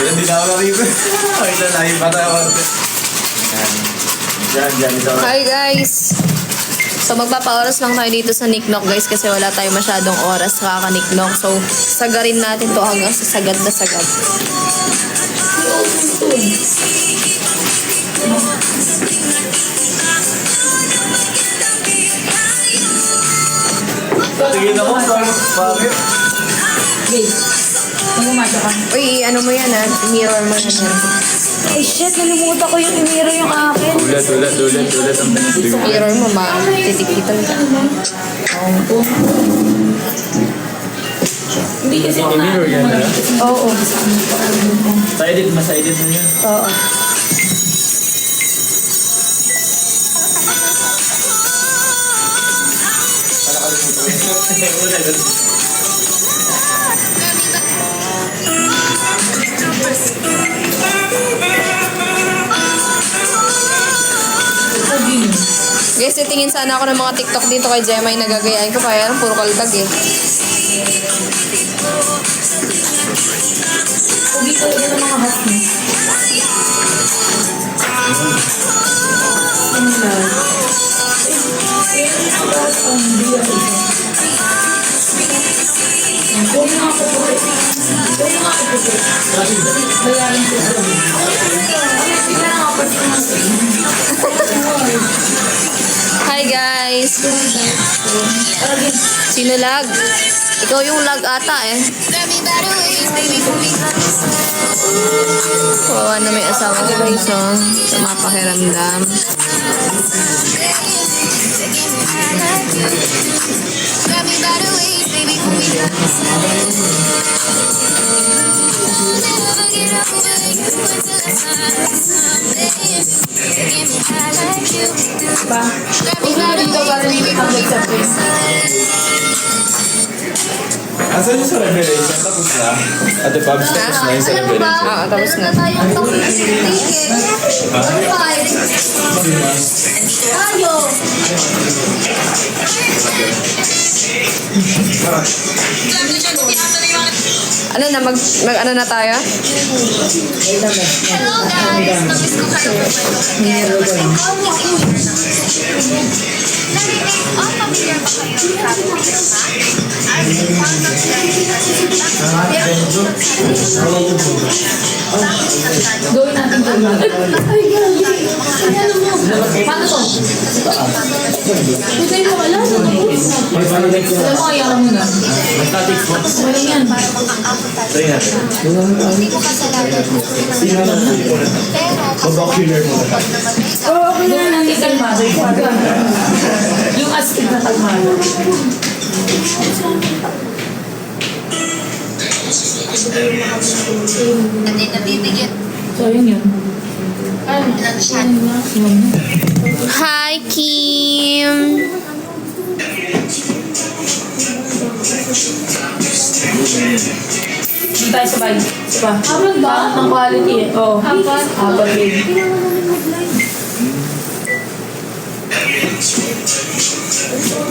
Hindi na ako nakikita. Nakita na yung patawag. Diyan, ito. Hi guys! So magpapaoras lang tayo dito sa Niknok guys kasi wala tayo masyadong oras sa kakaniknok. So sagarin natin to hanggang sa sagad na sagad. Tingin ako, bakit? Uy, ano mo yan ha? Mirror mo yan. Ay shit, nalimutan ko yung i-mirror yung akin. Ulat ang Sa mirror mo, titikitan ka. Hindi kasi ako na. mirror yan, ha? Oo. Sa-edit mo yan. Oo. Guys, titingin sana ako ng mga TikTok dito kay Gemma yung nagagayain ko kaya puro kaldag eh. Huwag ito yun ang mga hat mo. Ano na? Hi guys! Sino lag? Ikaw yung lag ata eh. Kawawa na may asawa ko guys oh. Sa mga pakiramdam. Asan yung sa revelation? Tapos na? Ate Pabs, tapos na yung sa revelation. Oo, tapos na. Tayo! Ano na, mag ano na tayo? Hello guys! Namiss ko kayo. Familiar ba kayo sa Gawin natin ko na. Ay, paano to? Pagay mo wala. Alam mo, ayaw mo na. Wala yan. Try natin. Hindi ko kasalanan. Pero, Mag-ocular mo. Gawin natin kalmado. Yung astig na kalmado. hindi nabibigyan So, yun. lang siya. Hi Kim! Hindi tayo sabay. Diba? Habang ba? Ang quality eh. Oo. Habang yun.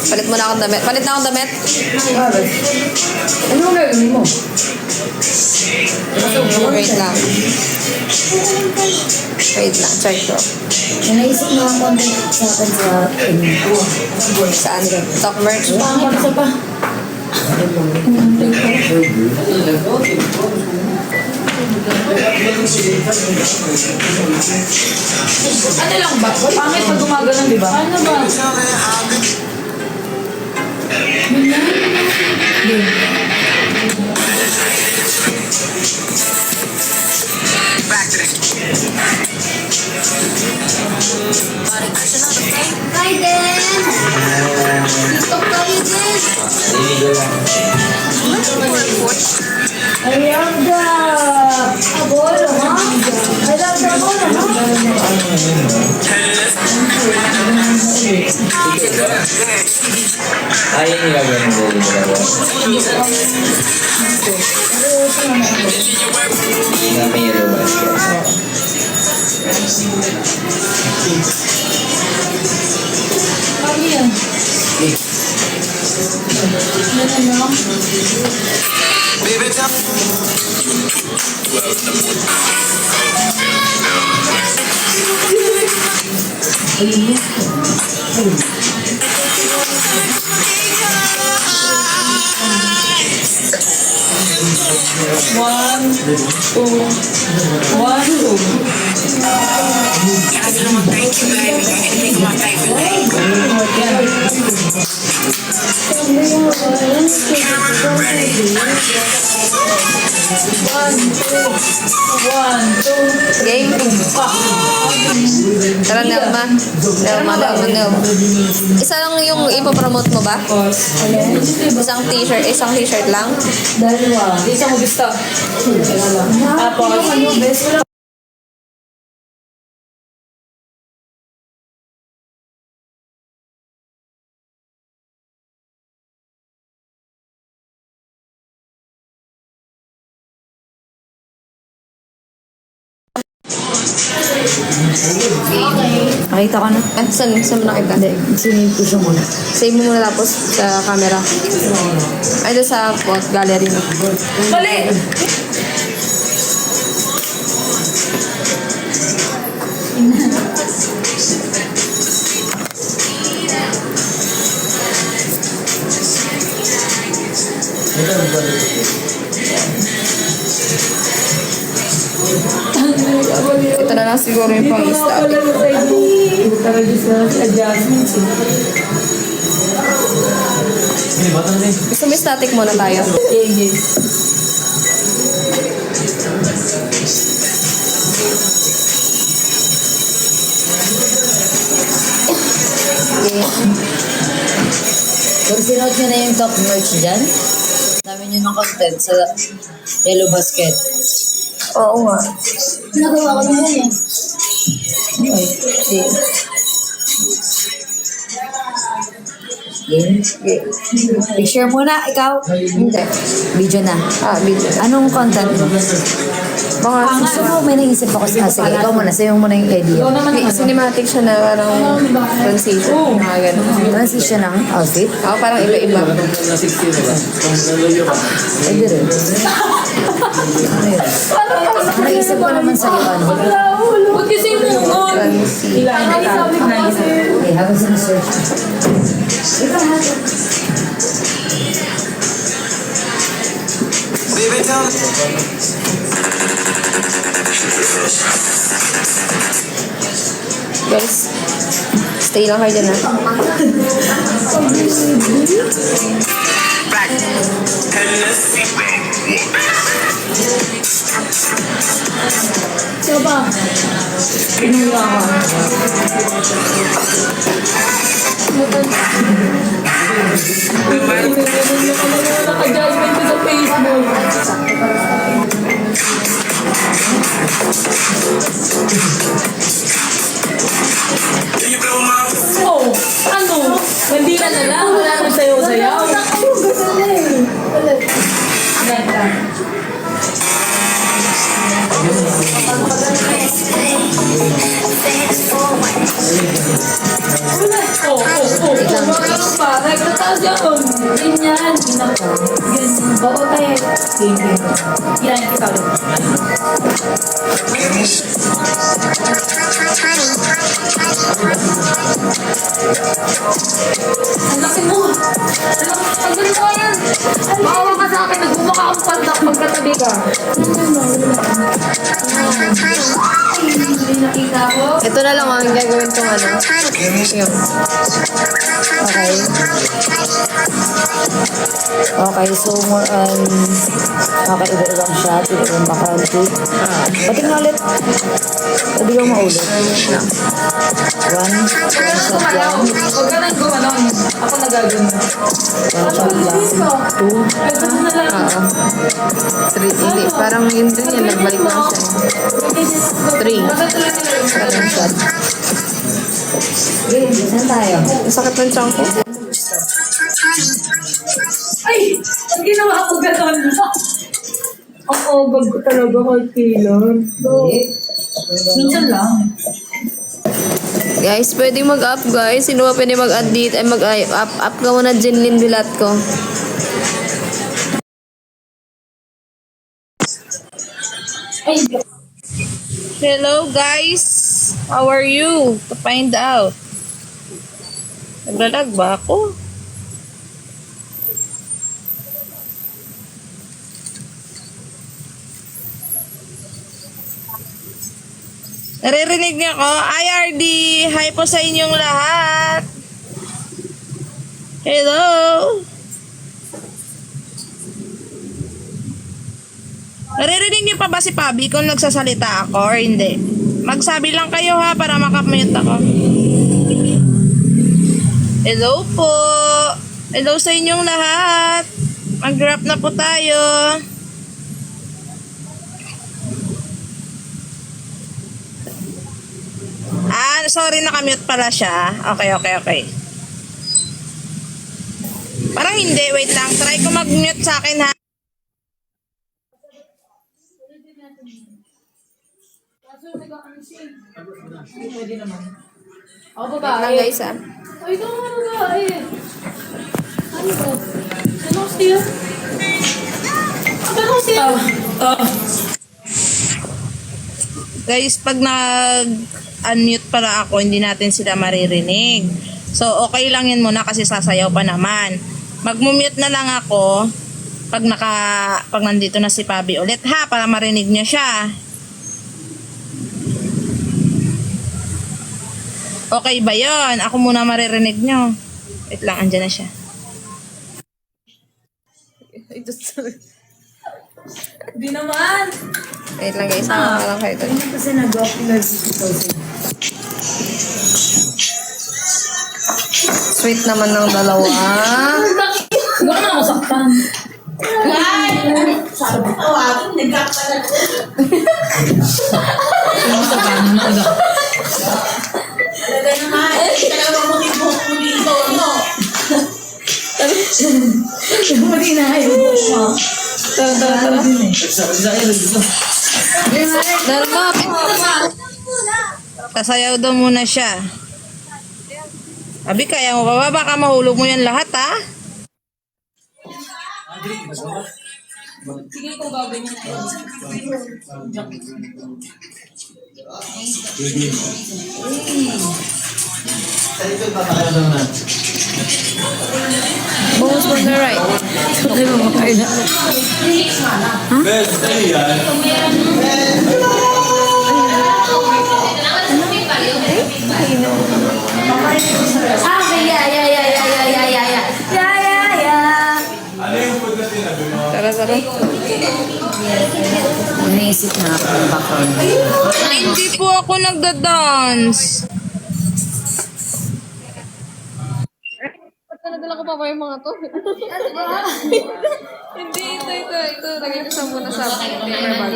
Palit mo na akong damit. Palit na akong damit. Ano ang gagawin mo? Wait lang. Wait lang. Check ko. Naisip na ang content sa akin sa Saan? Talk merch. pangit isa pa. Ano lang ba? Pangit pag gumagano'n, di ba? Ano ba? Hi, Dan! TikTok tayo, Dan! I love the Abolo, ha? I love the Abolo, ha? Ayaw nila gawin mo yung dalawa. Na may yellow basket. Ano yan? Ano? Game. Tara, Nelma. Nelma. Isa lang yung ipopromote mo ba? Isang t-shirt lang? Dalawa. Isa mo gusto. Tapos, Nakita ko na. Saan mo nakita? Hindi, sinave ko siya muna. Save mo muna tapos sa camera. Ay, doon sa gallery mo. Mali! Ito na lang siguro yung pang-static. Gusto mo static muna tayo? Kung sinuot nyo na yung top merch dyan, dami nyo ng content sa Yellow Basket. Oo nga. Nagawa ko na yan. Ay, game. Picture muna, ikaw. Hindi. Video na. Video. Anong content mo? Mga Gusto mo, may naisip ako sa sige. Ikaw muna, sayo mo na yung idea. cinematic siya na parang transition. Mga ganun. Transition ng outfit. Oo, parang iba-iba. Na 60 na ba? Kung naloyo ka. Pwede rin. Ano yun? Naisip ko naman sa'yo, ano? Huwag kasi yung Okay, habang sinesearch. Guys, stay lang kayo dyan ha. Sino ba? Pinuha ka. Naka-judgment ko sa Facebook. Oh, ano? Mandila na lang. Wala na sayo-sayaw. Ganda. Oh. Ganun pa. Nagtataas yun. Ganyan. Ginako. Ganyan. Oo, tayo. Yan, kita rin. Ang laki mo. Ang ganito ka yan. Maawa ka sa akin. Nagmumukha akong pandak pagkatabi ka. Hindi nakita ko. Ito na lang ang gagawin kong ano. Yung. Okay. Okay, so more on iba-ibang shot, iba-ibang background shoot. Pati nga ulit. Pwede ko maulit. One shot lang. Huwag ka nang gumanon. Ako nagagano. One shot lang. Two. Three. Hindi. Parang yun din yan. Nagbalik lang siya. Three. One shot. Okay, saan tayo? Masakit ng chunk ko. Ay! Ang ginawa ko gano'n. Ang ogag ko talaga kahit kailan. Minsan lang. Guys, pwede mag-up guys. Sino ba pwede mag-add dito? Ay mag-up ka muna Jinlin Bilat ko. Ay, Hello guys! How are you? To find out. Naglalag ba ako? Naririnig niyo ako? IRD! Hi po sa inyong lahat! Hello! Naririnig niyo pa ba si Pabi kung nagsasalita ako or hindi? Magsabi lang kayo ha para makamute ako. Hello po! Hello sa inyong lahat! Mag-wrap na po tayo! Sorry, nakamute pala siya. Okay. Parang hindi, wait lang. Try ko mag-mute sa akin ha. pwede naman. Ako Wait babae. lang guys ha. Ay, ito nga babae. Ano to? Ano siya? Ano siya? Guys, pag nag-unmute pala ako, hindi natin sila maririnig. So, okay lang yun muna kasi sasayaw pa naman. Mag-mute na lang ako pag nandito na si Pabi ulit ha, para marinig niya siya. Okay ba yun? Ako muna maririnig nyo. Wait lang, andyan na siya. Di naman. Wait lang guys, sama ka lang kayo doon. Kasi nag-upload si Sweet naman ng dalawa. Huwag na masaktan. Hindi na kayo. Tara. Dalma, sasayaw daw muna siya. Abi, kaya mo pa ba? Baka mahulog mo yan lahat, ha? Sige ko gagawin niya. Bonus on the right. Hindi mo makain na. Bes, sa'yo yan. Ano yung food na sinabi mo? Tara. Naisip na ako ng background. Hindi po ako nagda-dance. Ba't nadala ko pa ba yung mga to? Hindi, ito. Lagay ko sa muna sa paper bag.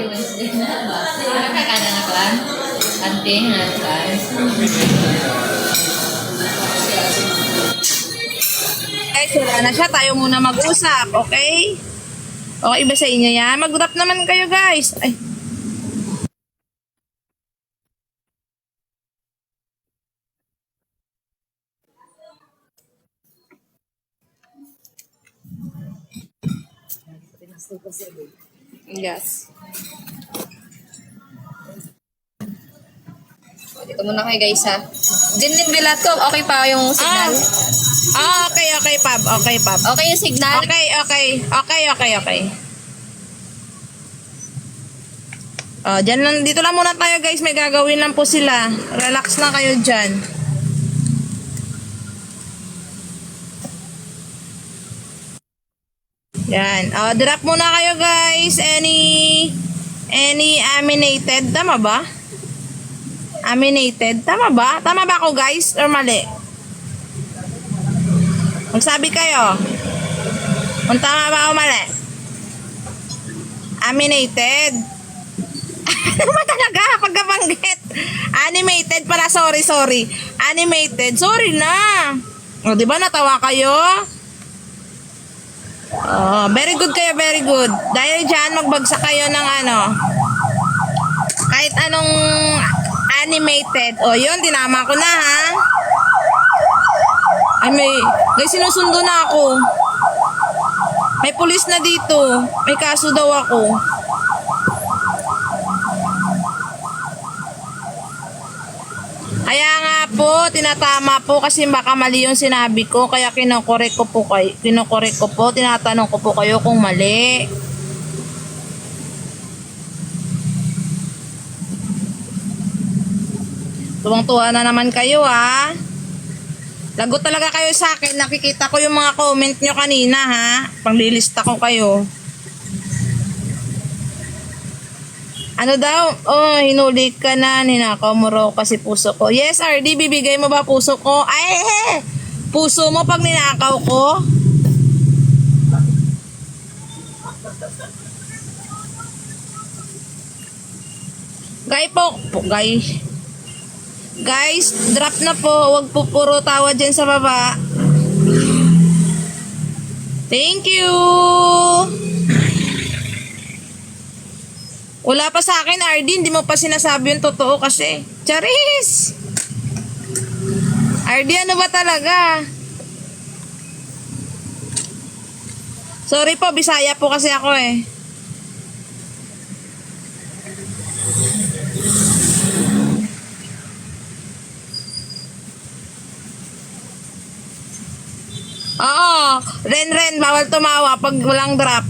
Guys, wala na siya. Tayo muna mag-usap, okay? Okay ba sa inyo yan? Mag-rap naman kayo, guys. Ay. Yes. Dito muna kayo, guys, ha? Jinlin Bilat ko, okay pa yung signal? Okay, Pab. Okay yung signal? Okay. Dyan lang, dito lang muna tayo guys, may gagawin lang po sila. Relax na kayo dyan. Yan. Drop muna kayo guys. Any aminated, tama ba? Aminated, tama ba? Tama ba ako guys, or mali? Magsabi kayo. Kung tama ba o mali? Aminated. Ano ba talaga? Pagkabanggit. Animated pala. Sorry. Animated. Sorry na. O, di ba natawa kayo? Very good kayo, very good. Dahil dyan, magbagsak kayo ng ano. Kahit anong animated. O, yun. Tinama ko na, ha? Ay, may sinusundo na ako. May pulis na dito. May kaso daw ako. po, tinatama po kasi baka mali yung sinabi ko. Kaya kinokorek ko po, tinatanong ko po kayo kung mali. Tuwang-tuwa na naman kayo ha. Lagot talaga kayo sa akin. Nakikita ko yung mga comment nyo kanina ha. Panglilista ko kayo. Ano daw? Oh, hinuli ka na. Ninakaw mo raw kasi puso ko. Yes, RD, bibigay mo ba puso ko? Ay, puso mo pag ninakaw ko? Guys, drop na po. Huwag po puro tawa dyan sa baba. Thank you. Wala pa sa akin, RD. Hindi mo pa sinasabi yung totoo kasi. Charis! RD, ano ba talaga? Sorry po, Bisaya po kasi ako eh. Oo, Ren, bawal tumawa pag walang drop.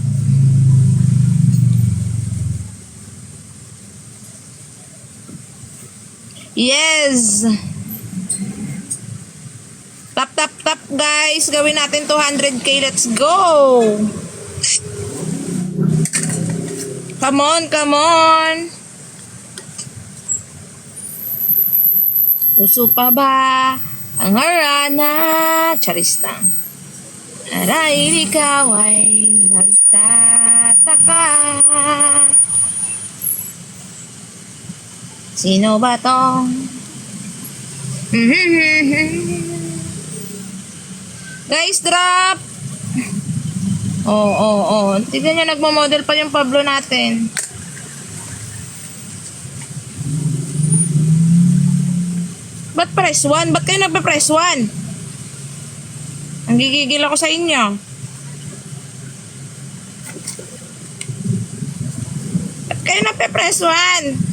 Yes. Tap guys, gawin natin 200k, let's go. Come on. Puso pa ba ang harana? Charis lang. Marahil ikaw ay nagtataka. Sino ba to? Guys, drop! Oh. Tignan nyo, nagmo-model pa yung Pablo natin. Ba't press 1? Ba't kayo nagpa-press 1? Ang gigigil ako sa inyo. Ba't kayo nagpa-press 1?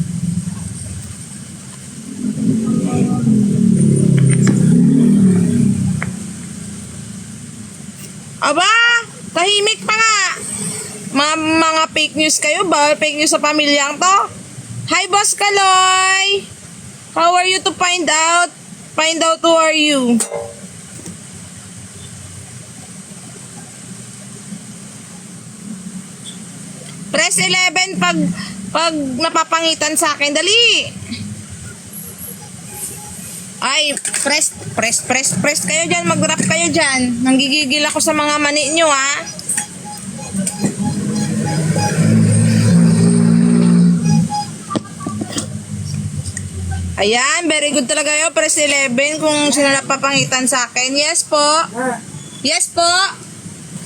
Aba, tahimik pa nga. Mga fake news kayo ba? Fake news sa pamilyang to? Hi, Boss Kaloy! How are you to find out? Find out who are you? Press 11 pag napapangitan sa akin. Dali! Ay, press kayo dyan. Mag-rap kayo dyan. Nanggigigil ako sa mga mani nyo, ha? Ayan, very good talaga yun. Press 11 kung sino napapangitan sa akin. Yes po. Yes po.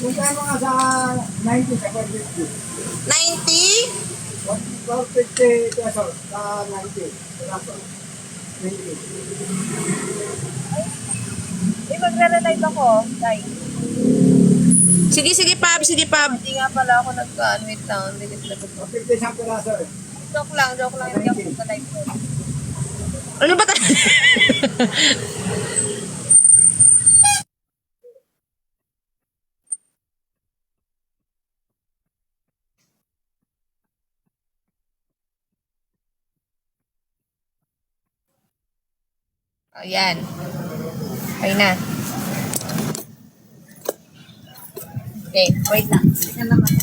Magkano nga sa 90 sa 150? 90? 150 pesos sa 90 pesos. 90. Eh, magre-relive ako, guys. Sige, Pab. Hindi nga pala ako nag-wait down. Delete na ko. 50 isang piraso eh. Joke lang. Hindi ako nag-live ko. Ano ba tayo? Ayan. Okay na. Okay, wait lang. Tingnan naman.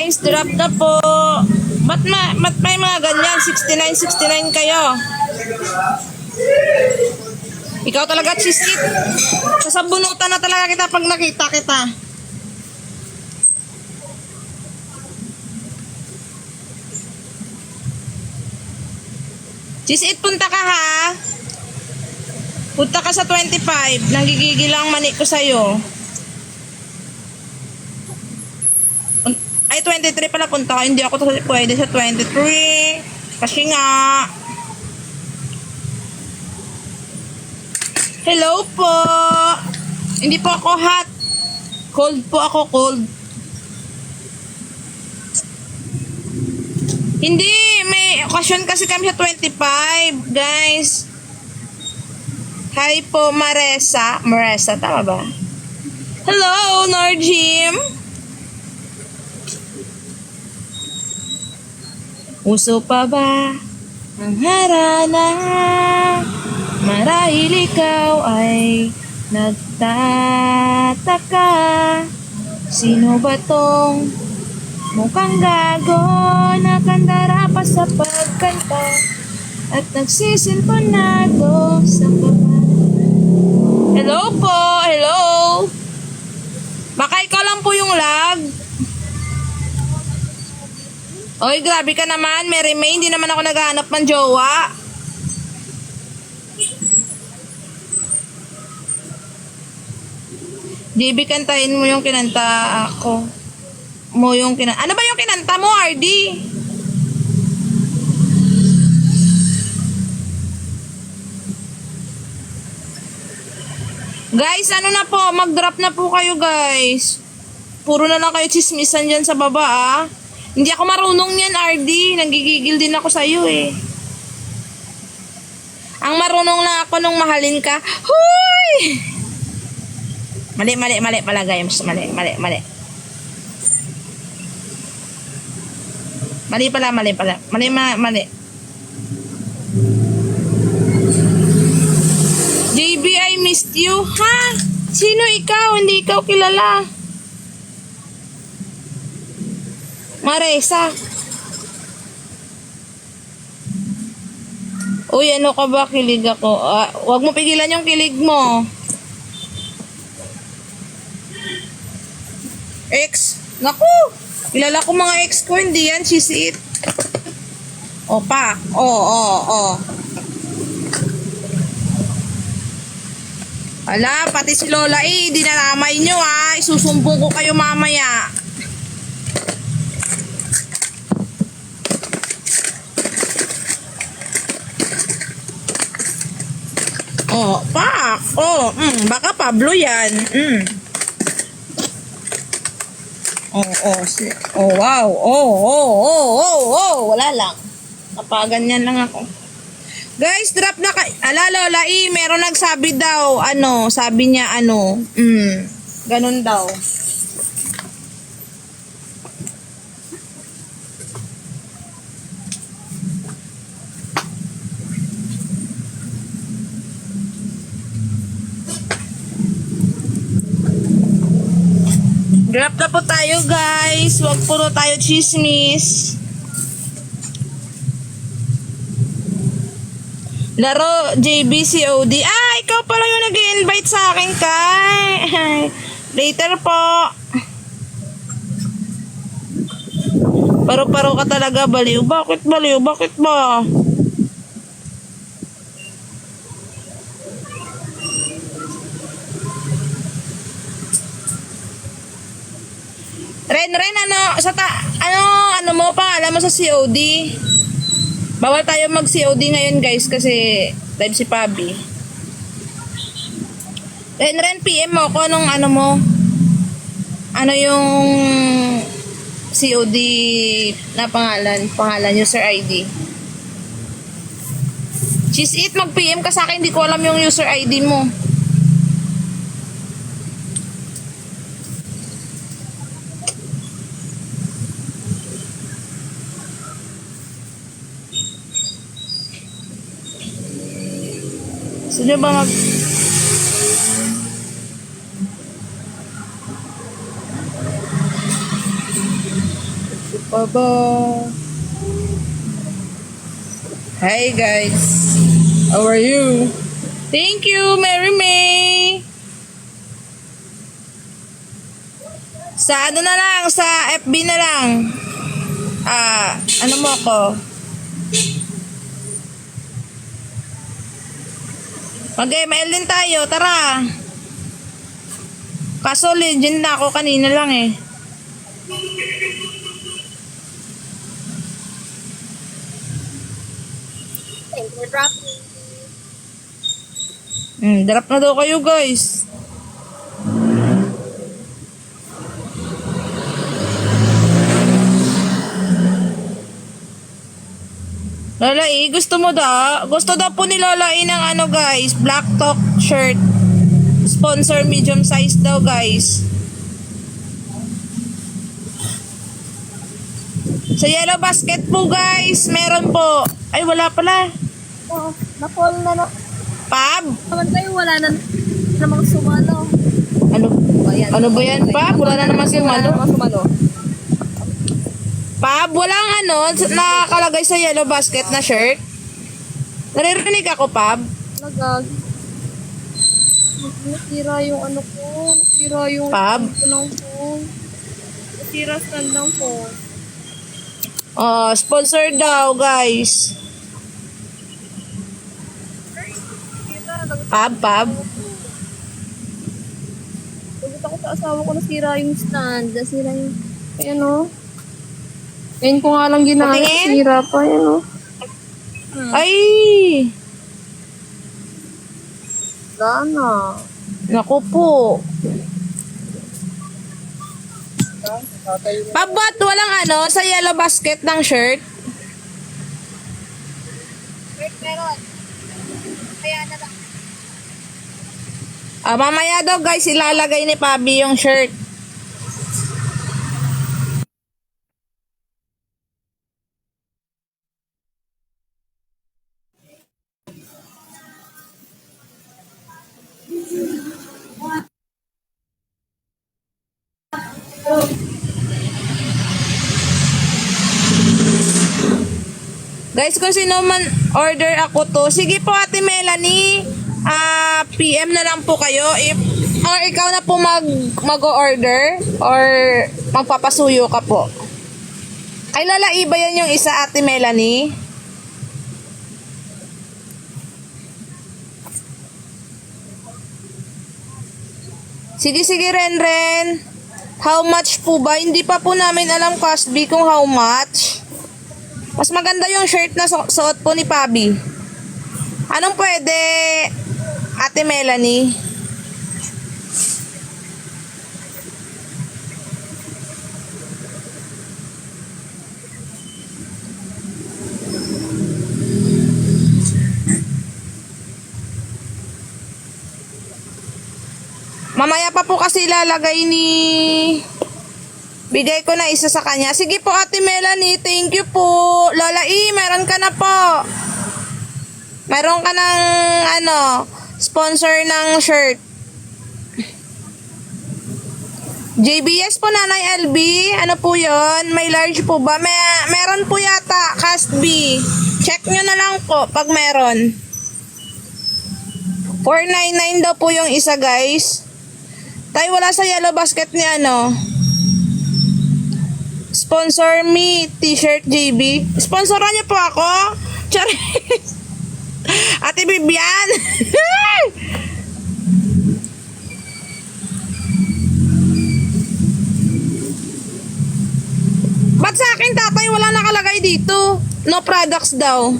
Guys, drop na po. Ba't may mga ganyan? 69 kayo. Ikaw talaga, cheese it. Sasabunutan na talaga kita pag nakita kita. Cheese It, punta ka ha. Punta ka sa 25. Nanggigigil ang mani ko sa'yo. Ay, 23 pala punta ka. Hindi ako pwede sa 23. Kasi nga. Hello po. Hindi po ako hot. Cold po ako, cold. Hindi, may okasyon kasi kami sa 25, guys. Hi po, Maresa. Maresa, tama ba? Hello, Norjim. Uso pa ba ang harana? Marahil ikaw ay nagtataka. Sino ba tong mukhang gago, nakandara pa sa pagkanta at nagsisintonado sa baba. Hello po, hello. Baka ikaw lang po yung lag. Oy, grabe ka naman, Mary May, hindi naman ako naghahanap ng jowa. JB, kantahin mo yung kinanta ako. Ano ba yung kinanta mo, RD? Guys, ano na po, mag-drop na po kayo, guys. Puro na lang kayo chismisan dyan sa baba, ah. Hindi ako marunong yan, RD. Nanggigigil din ako sa'yo, eh. Ang marunong lang ako nung mahalin ka. Huy! Mali pala, guys. Mali. Mali pala. Mali. JB, I missed you. Ha? Sino ikaw? Hindi ikaw kilala. Maresa. Uy, ano ka ba? Kilig ako. Huwag mo pigilan yung kilig mo. Ex. Naku. Kilala ko mga ex ko. Hindi yan. Cheese It. Opa. Oh. Ala, pati si Lola dinanamay nyo ha. Isusumbong ko kayo mamaya. Oh, pak. Baka Pablo yan. Wow. Wala lang. Napaganyan lang ako. Guys, drop na ka. Ala, Lola meron nagsabi daw, sabi niya, ganun daw. Drop na po tayo, guys. Huwag puro tayo chismis. Laro JBCOD. Ikaw pala yung nag-i-invite sa akin, Kai. Later po. Paro-paro ka talaga, baliw. Bakit baliw? Bakit ba? Ren, ano mo pangalan mo sa COD? Bawal tayo mag-COD ngayon, guys, kasi live si Pabi. Ren, PM mo ko anong mo. Ano yung COD na pangalan user ID. Cheese It, mag-PM ka sa akin, hindi ko alam yung user ID mo. Gusto nyo ba Hi guys, how are you? Thank you, Mary May. Sa ano na lang, sa FB na lang. Ano mo ako? Mag-ML din tayo, tara. Kaso legend na ako kanina lang eh. Drop na daw kayo guys. Lalai, gusto mo da? Gusto daw po ni Lalai ng ano guys, Black Talk shirt. Sponsor medium size daw guys. Sa Yellow Basket po guys, meron po. Ay wala pala. Oh, na-fall na Pab? naman kayo. Wala na namang sumalo. Ano? Ano ba yan Pab? Wala na naman sumalo. Pab, walang ano, nakalagay sa Yellow Basket na shirt. Naririnig ako, Pab. Nagag. Nasira yung ano ko. Nasira yung Pab? stand ng phone. Nasira stand ng phone. Oh, sponsor daw, guys. Pab. Pagkita ko sa asawa ko, nasira yung stand. Nasira yung... Ayan o. Ngayon ko nga lang ginamit. Patingin? Nasira pa. Ayan o. Ay! Sana. Naku po. Pab, ba't walang ano, sa Yellow Basket ng shirt? Meron. Kaya na lang. Mamaya daw guys, ilalagay ni Pabi yung shirt. Guys, kung sino man order ako to, sige po Ate Melanie, PM na lang po kayo. Or ikaw na po mag-order or magpapasuyo ka po. Ay lalaiba yan yung isa Ate Melanie. Sige Ren. How much po ba? Hindi pa po namin alam Cosby kung how much. Mas maganda yung shirt na suot po ni Pabi. Anong pwede, Ate Melanie? Mamaya pa po kasi ilalagay ni... Bigay ko na isa sa kanya. Sige po Ate Melanie, thank you po. Lola E, meron ka na po. Meron ka ng ano, sponsor ng shirt. JBS po Nanay LB, ano po yon? May large po ba? Meron po yata, Cast B. Check nyo na lang po pag meron. 499 daw po yung isa guys. Tayo wala sa Yellow Basket ni ano. Sponsor me, t-shirt JB. Sponsoran niyo po ako. Charis. Ate Bibian. Ba't sa akin tatay wala nakalagay dito? No products daw.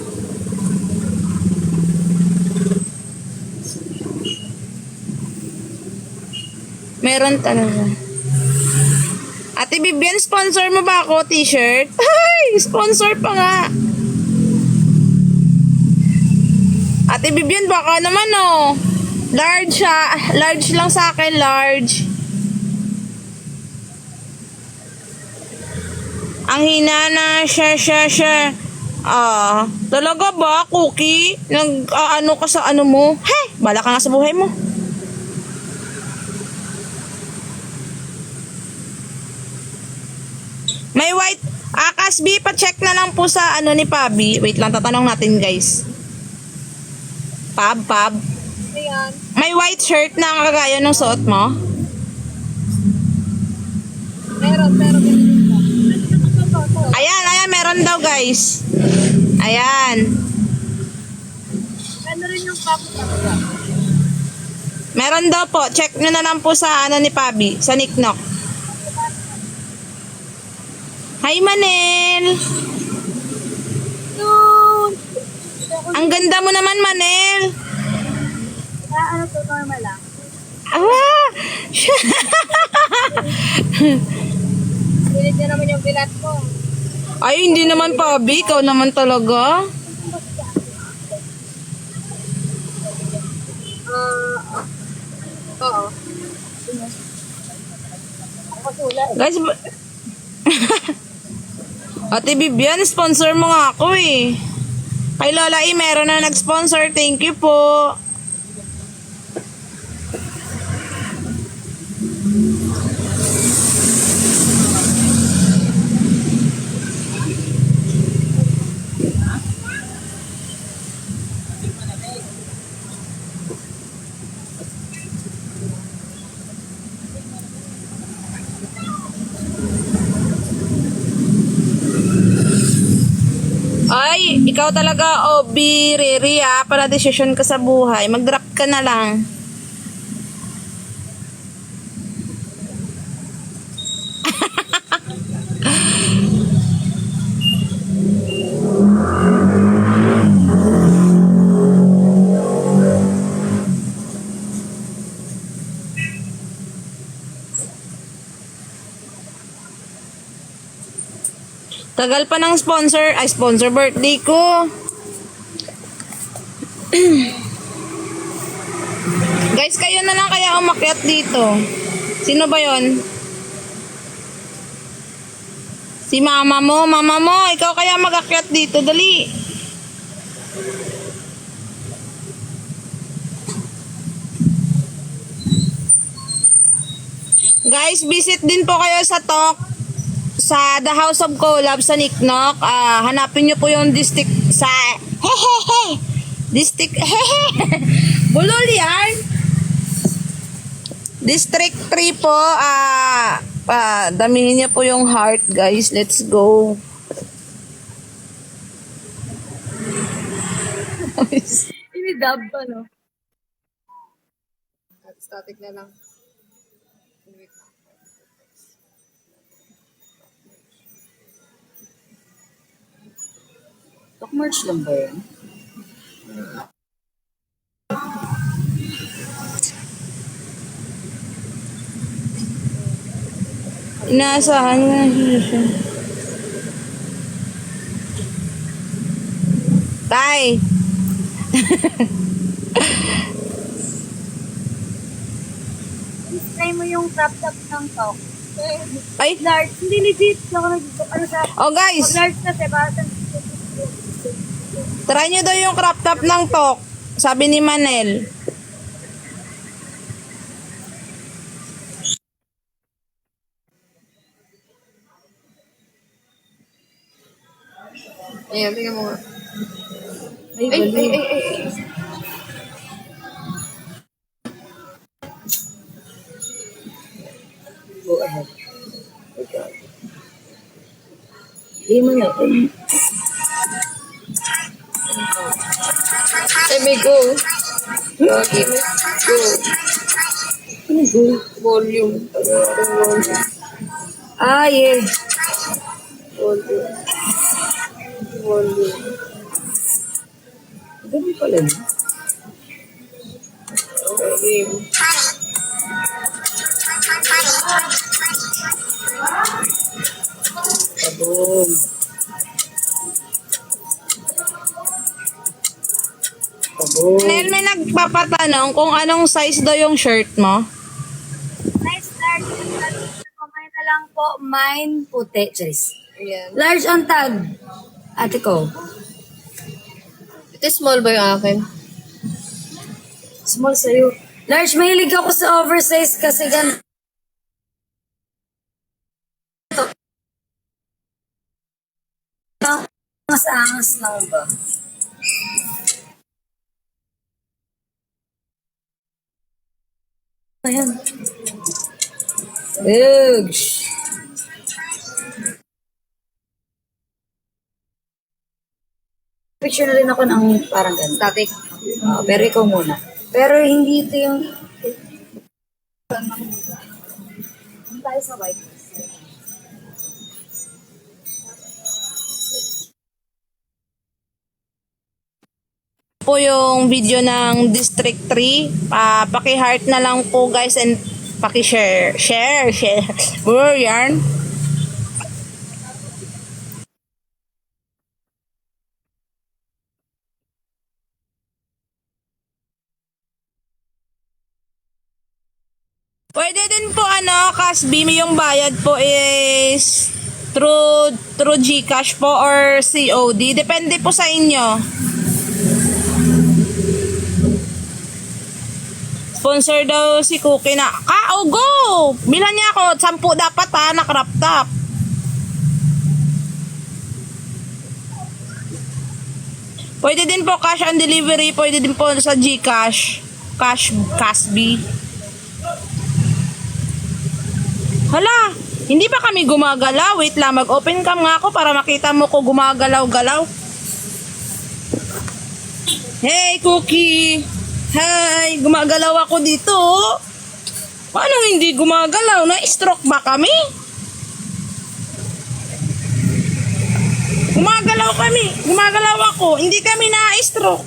Meron talaga. Ate Bibian, sponsor mo ba ako t-shirt? Ay, sponsor pa nga. Ate Bibian, baka naman oh. Large siya. Large lang sa akin, large. Ang hina na siya. Talaga ba, Cookie? Ano ka sa ano mo? Hey, bala ka nga sa buhay mo. May white, Kasbi, pa-check na lang po sa ano ni Pabi. Wait lang, tatanong natin guys. Pab. Ayan. May white shirt na kagaya ng suot mo? Meron. Ayan, meron daw guys. Ayan. Ano rin yung papo. Meron daw po. Check nyo na lang po sa ano ni Pabi, sa Niknok. Hi, Manel! Ang ganda mo naman, Manel! Ano to, normal lang. Ah! Pilit niya naman yung bilat mo. Ay, hindi naman, Pabi. Ikaw naman talaga. Oo. Guys, Ate Bibian, sponsor mo nga ako eh. Kay Lola E, meron na nag-sponsor. Thank you po. Ay, ikaw talaga, Obi, Riri, para desisyon ka sa buhay. Mag-drop ka na lang. Tagal pa ng sponsor. Ay, sponsor birthday ko. Guys, kayo na lang kaya umakyat dito. Sino ba yon? Si mama mo. Mama mo, ikaw kaya mag-akyat dito. Dali. Guys, visit din po kayo sa sa The House of Collab sa Niknok. Hanapin nyo po yung district sa district Bulol yan. District 3 po. Damihin niyo po yung heart, guys. Let's go. Ini-dub pa, no? Static na lang. Stock merch lang ba yan? Inaasahan nga siya. Tay! Try mo yung crop top ng top. Ay! Large. Hindi legit. Ano sa... Oh, guys! Large kasi, parang... Try nyo daw yung crop top ng Tok. Sabi ni Manel. Ayan, tingnan mo nga. Ay. Go ahead. Hindi mo na. May go. Lagi may go. Ano go? Volume. Volume. Ah, yeah. Volume. Volume. Ganun pala yun. Volume. Kabog. Kabog. Manel, may nagpapatanong kung anong size daw yung shirt mo. Nice, large. Kumain na lang po. Mine puti, Charis. Ayan. Large on tag. Ate ko. Ito small ba yung akin? Small sa'yo. Large, mahilig ako sa oversize kasi ganito. Mas angas lang ba? Ayan. Ugs. Picture na rin ako ng parang ganun. Static. Pero ikaw muna. Pero hindi ito yung Tayo sa white. Po yung video ng District 3. Paki-heart na lang po guys and paki-share. Share. Bro, yarn. Pwede din po Kasbi, yung bayad po is through GCash po or COD. Depende po sa inyo. Sponsor daw si Cookie na, go! Bilan niya ako, 10 dapat na crop top. Pwede din po cash on delivery, pwede din po sa GCash, Kasbi. Hala, hindi ba kami gumagalaw? Wait lang, mag-open cam nga ako para makita mo ko gumagalaw-galaw. Hey, Cookie! Hi! Gumagalaw ako dito. Paano hindi gumagalaw? Na-stroke ba kami? Gumagalaw kami. Gumagalaw ako. Hindi kami na-stroke.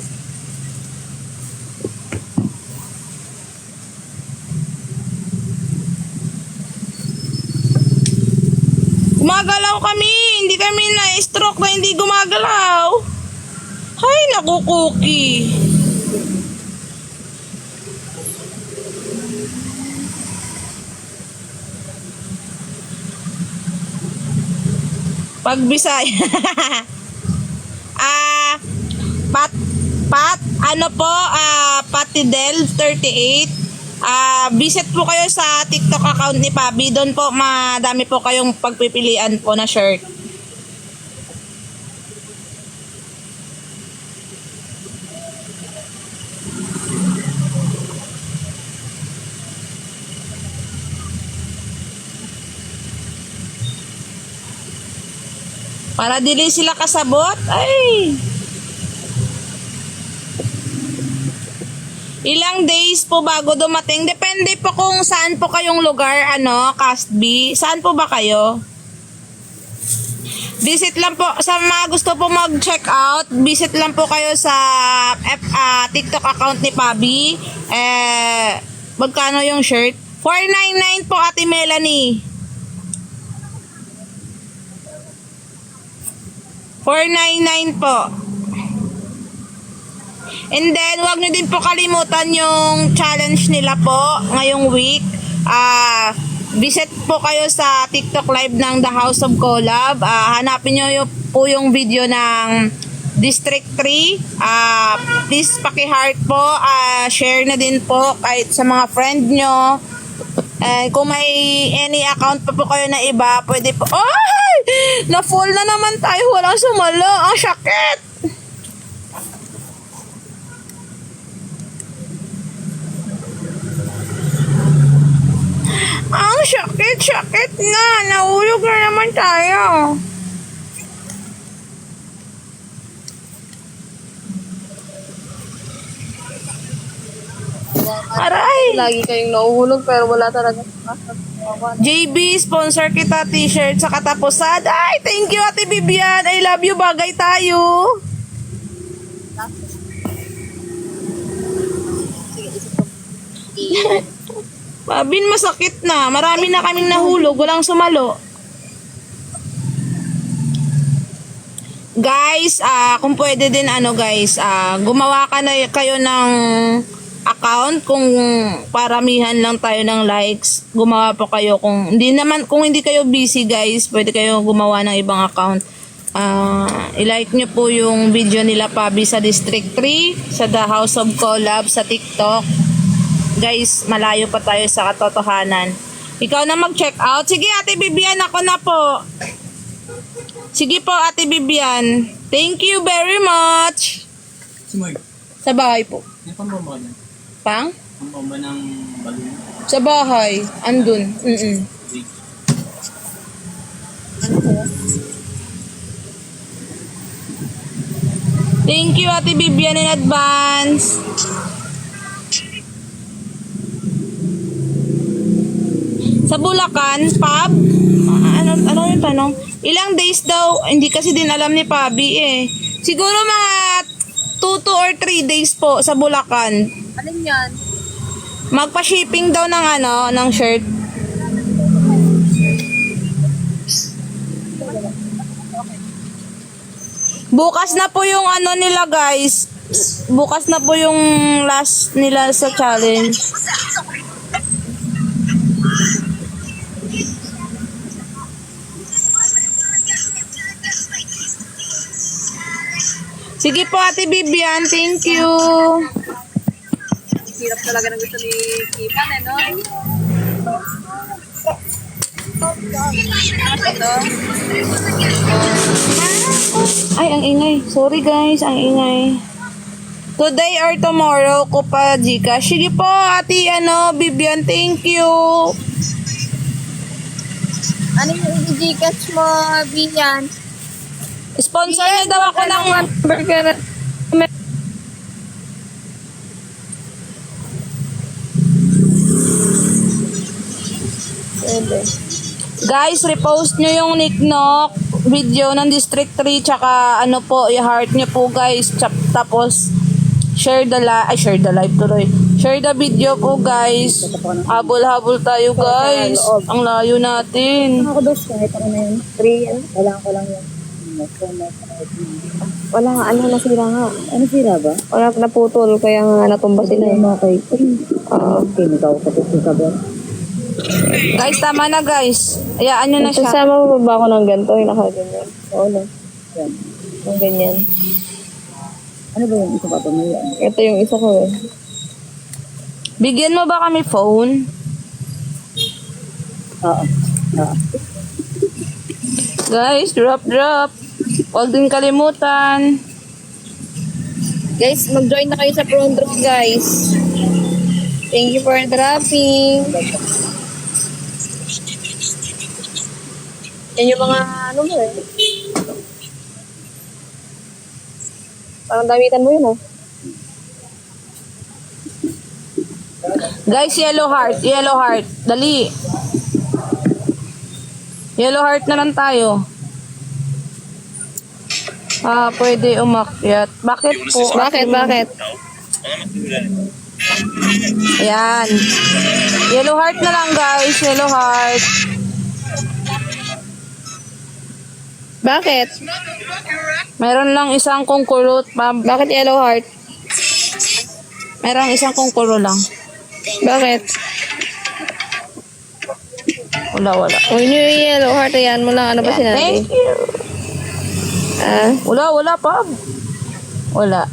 Gumagalaw kami. Hindi kami na-stroke na hindi gumagalaw. Hay, naku, Cookie. Pag Bisaya. Patidel 38. Visit po kayo sa TikTok account ni Pabi. Doon po madami po kayong pagpipilian po na shirt. Para dili sila kasabot. Ay. Ilang days po bago dumating? Depende po kung saan po kayong lugar, Kasbi. Saan po ba kayo? Visit lang po, sa mga gusto po mag-check out, visit lang po kayo sa TikTok account ni Pabi. Magkano yung shirt? 499 po, Ate Melanie. 499 po. And then, wag nyo din po kalimutan yung challenge nila po ngayong week. Visit po kayo sa TikTok live ng The House of Collab. Hanapin nyo po yung video ng District 3. Please paki-heart po. Share na din po kahit sa mga friend nyo. And kung may any account pa po kayo na iba, pwede po. Ay! Na-fall na naman tayo. Walang sumalo. Ang sakit. Ang sakit na. Nahulog na naman tayo. Aray! Lagi kayong nauhulog pero wala talaga. JB, sponsor kita t-shirt sa katapusan. Ay, thank you Ate Bibian. I love you. Bagay tayo. Babin, masakit na. Marami na kaming nahulog. Walang sumalo. Guys, kung pwede din guys, gumawa ka na kayo ng account kung paramihan lang tayo ng likes. Gumawa po kayo kung hindi kayo busy guys, pwede kayo gumawa ng ibang account. I-like nyo po yung video nila Pabi sa District 3, sa The House of Collab sa TikTok. Guys, malayo pa tayo sa katotohanan. Ikaw na mag-check out. Sige Ate Bibian, ako na po. Sige po Ate Bibian. Thank you very much. Simoy, Sa bahay po. may pambamba ka dyan? Pang? Pambamba ng balon. Sa bahay. Andun. Thank you Ate Bibian in advance. Sa Bulacan, Pab? Ano yung tanong? Ilang days daw? Hindi kasi din alam ni Pabi eh. Siguro mga 2 or 3 days po sa Bulacan. Alin yan? Magpa-shipping daw ng shirt. Bukas na po yung nila guys. Bukas na po yung last nila sa challenge. Sige po Ate Bibian, thank you. Hirap talaga ng gusto ni Kipan, eh, no? Ito. Ay, ang ingay. Sorry guys, ang ingay. Today or tomorrow ko pa Gcash. Sige po, Ate Bibian, thank you. Ano yung i-Gcash mo, Bian? Sponsor niya daw ako ng Burger. Guys, repost nyo yung Nicknock video ng District 3 tsaka i-heart nyo po guys. Tapos share the live tuloy. Share the video po guys. Habol-habol tayo guys. Ang layo natin. Ako dos, kahit ako na yun. 3, wala ko lang yun. Wala nga, nasira nga. Sira ba? Wala, naputol, kaya nga natumba sila. Okay. Tinitaw ko sa ba? Guys, tama na guys. Ayaan nyo na siya. Sasama mo ba ako ng ganito? Yung nakaganyan. Oo na. Yan. Yung ganyan. Ano ba yung isa pa ito? Ito yung isa ko eh. Bigyan mo ba kami phone? Oo. Guys, drop. Huwag din kalimutan. Guys, mag-join na kayo sa front row, guys. Thank you for dropping. Yan yung mga mo eh. Parang damitan mo yun, oh. Guys, yellow heart. Dali. Yellow heart na lang tayo. Pwede umakyat. Bakit po? Bakit? Ayan. Yellow heart na lang guys. Yellow heart. Bakit? Meron lang isang kungkulot. Bakit yellow heart? Meron isang kungkulo lang. Bakit? Wala. Huwag nyo yung yellow heart. Ayan mo lang. Ano ba sinabi? Thank you. Wala pa. Wala.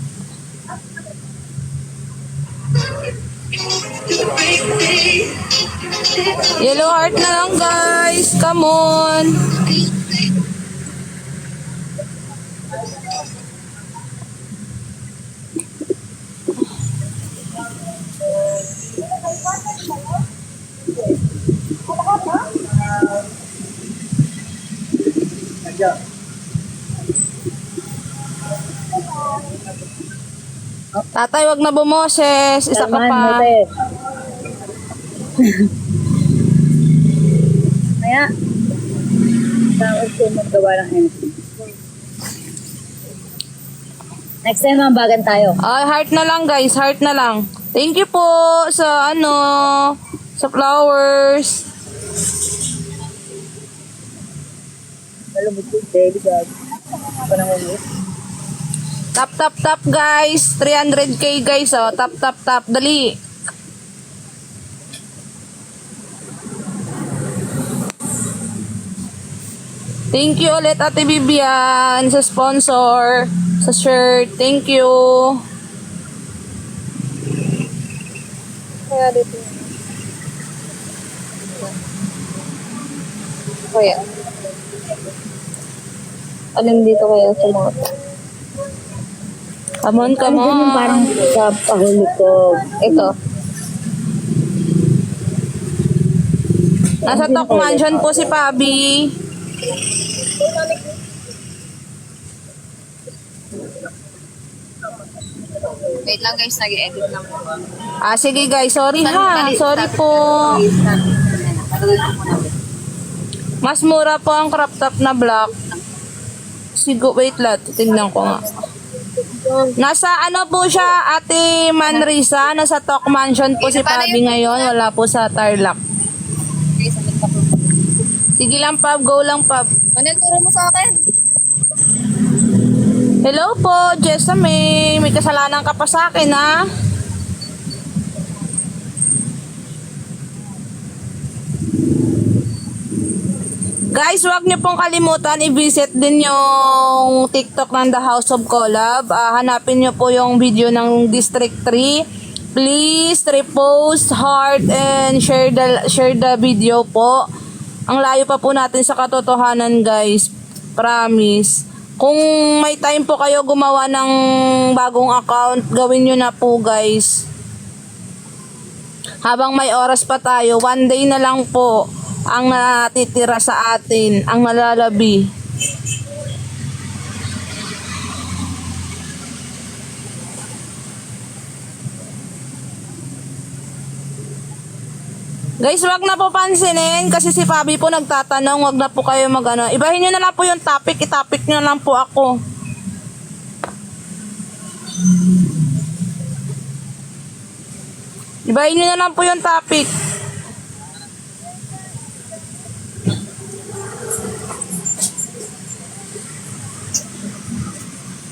Yellow heart na lang guys. Come on. Tatay, wag na bumoses. Isa ka pa. Kaya, tawag ko magawa ng MC. Next time, mambagan tayo. Ay, heart na lang guys. Heart na lang. Thank you po sa sa flowers. Malumot ko, daily God. Ako nang ulit. Tap guys. 300k guys Tap. Dali. Thank you ulit Ate Bibian sa sponsor, sa shirt. Thank you. Kaya dito. Kaya. Alin dito kaya sa mga to? Come on. Yung parang sa pahuli ko. Ito. Nasa Tok Mansion po si Pabi. Wait lang guys, nag-edit lang po. Sige guys, sorry ha. Sorry po. Mas mura po ang crop top na black. Sigo, wait lang. Tingnan ko nga. Nasa ano po siya, Ate Manrisa? Nasa Talk Mansion po si Pabi ngayon. Wala po sa Tarlac. Sige lang, Pab. Go lang, Pab. Manel, turo mo sa akin. Hello po, Jessa May. May kasalanan ka pa sa akin, ha? Guys, huwag niyo pong kalimutan i-visit din yung TikTok ng The House of Collab. Hanapin niyo po yung video ng District 3. Please repost, heart, and share the video po. Ang layo pa po natin sa katotohanan, guys. Promise. Kung may time po kayo gumawa ng bagong account, gawin niyo na po, guys. Habang may oras pa tayo, one day na lang po ang natitira sa atin, ang nalalabi. Guys, wag na po pansinin kasi si Fabi po nagtatanong, wag na po kayo magano. Ibahin nyo na lang po yung topic, itapik nyo na lang po ako. Ibahin nyo na lang po yung topic.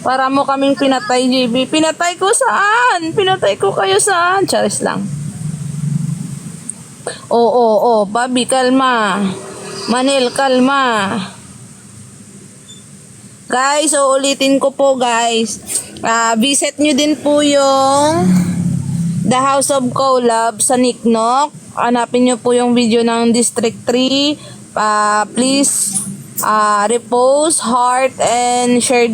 Para mo kaming pinatay, JB. Pinatay ko saan? Pinatay ko kayo saan? Charis lang. Oo, Bobby, kalma. Manil, kalma. Guys, uulitin ko po, guys. Visit nyo din po yung The House of Collab sa Niknok. Hanapin nyo po yung video ng District 3. Please, repost, heart, and share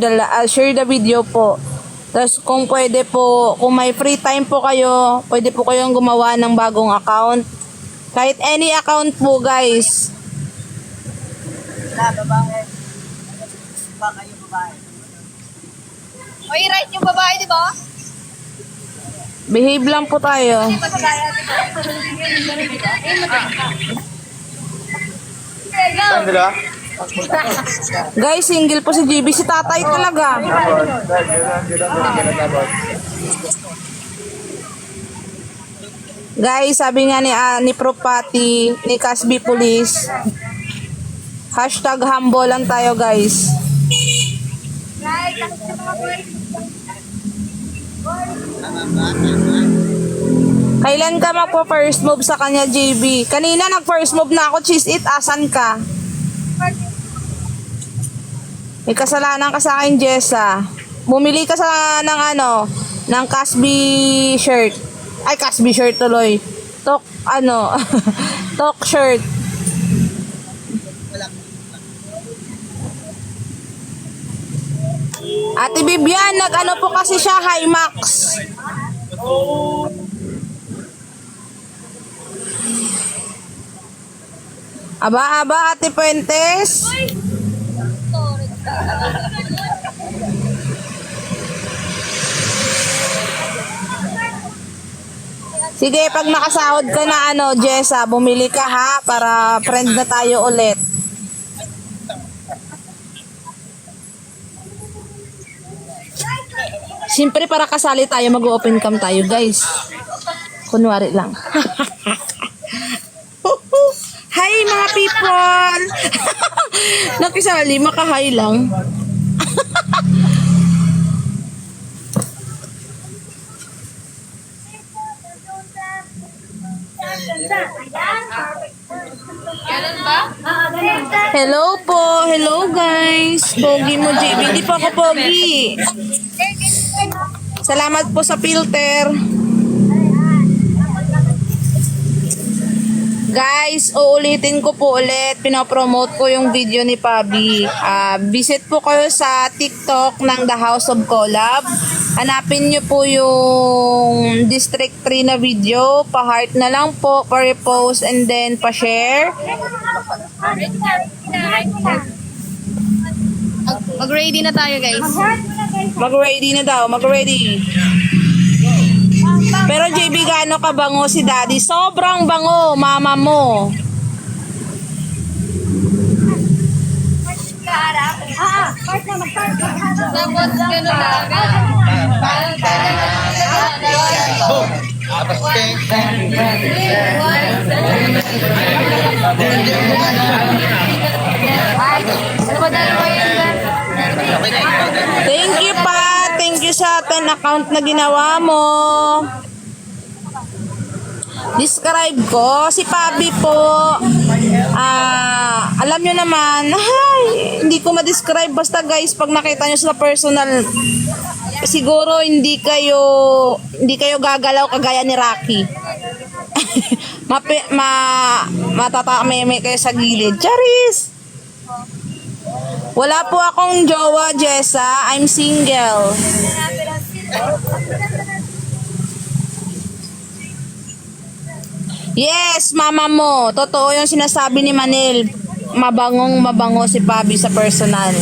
the video po. Tapos kung pwede po, kung may free time po kayo, pwede po kayong gumawa ng bagong account. Kahit any account po, guys. Oy, right yung babae, di ba? Behave lang po tayo. Saan sila? Guys, single po si JB. Si tatay talaga. Guys, sabi nga ni Propati, ni Casby Police, hashtag humble lang tayo, guys. Kailan ka magpo-first move sa kanya, JB? Kanina nag-first move na ako, cheese it. Asan ka? May kasalanan ka sa akin, Jessa. Bumili ka ng Casby shirt. Ay, Casby shirt tuloy. Talk shirt. Ate Bibian, nag-ano po kasi siya, Himax. Aba, Ate Puentes. Sige, pag nakasahod ka na Jessa, bumili ka ha, para friend na tayo ulit. Siyempre, para kasali tayo, mag-open cam tayo, guys. Kunwari lang. Hi, mga people! Nakisali, makahay lang. Hello po. Hello, guys. Pogi mo, JB. Hindi po ako pogi. Salamat po sa filter. Guys, uulitin ko po ulit. Pinapromote ko yung video ni Pabi. Visit po kayo sa TikTok ng The House of Collab. Hanapin nyo po yung District 3 na video. Pa-heart na lang po, pa-repost, and then pa-share. Mag-ready na tayo, guys. Mag-ready na daw, mag-ready. Pero JB, gaano ka bango si Daddy? Sobrang bango, mama mo. Tapos gano'n lang. Thank you pa. Thank you sa 10 account na ginawa mo. Describe ko, si Pabi po. Alam nyo naman, hindi ko ma-describe. Basta guys, pag nakita nyo sa personal, siguro hindi kayo gagalaw kagaya ni Rocky. Matatameme kayo sa gilid. Charis! Wala po akong jowa, Jessa. I'm single. Yes, mama mo. Totoo yung sinasabi ni Manil. Mabango si Pabi sa personal.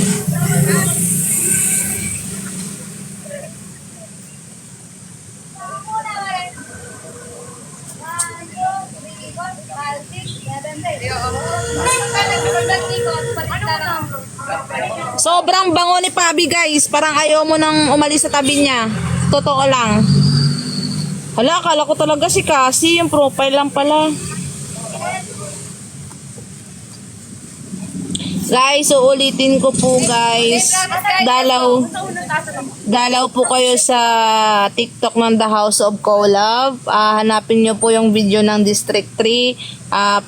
Sobrang bango ni Pabi guys. Parang ayaw mo nang umalis sa tabi niya. Totoo lang. Hala, akala ko talaga si Cassie. Yung profile lang pala. Guys, uulitin ko po guys. Dalaw po kayo sa TikTok ng The House of Collab. Hanapin nyo po yung video ng District 3.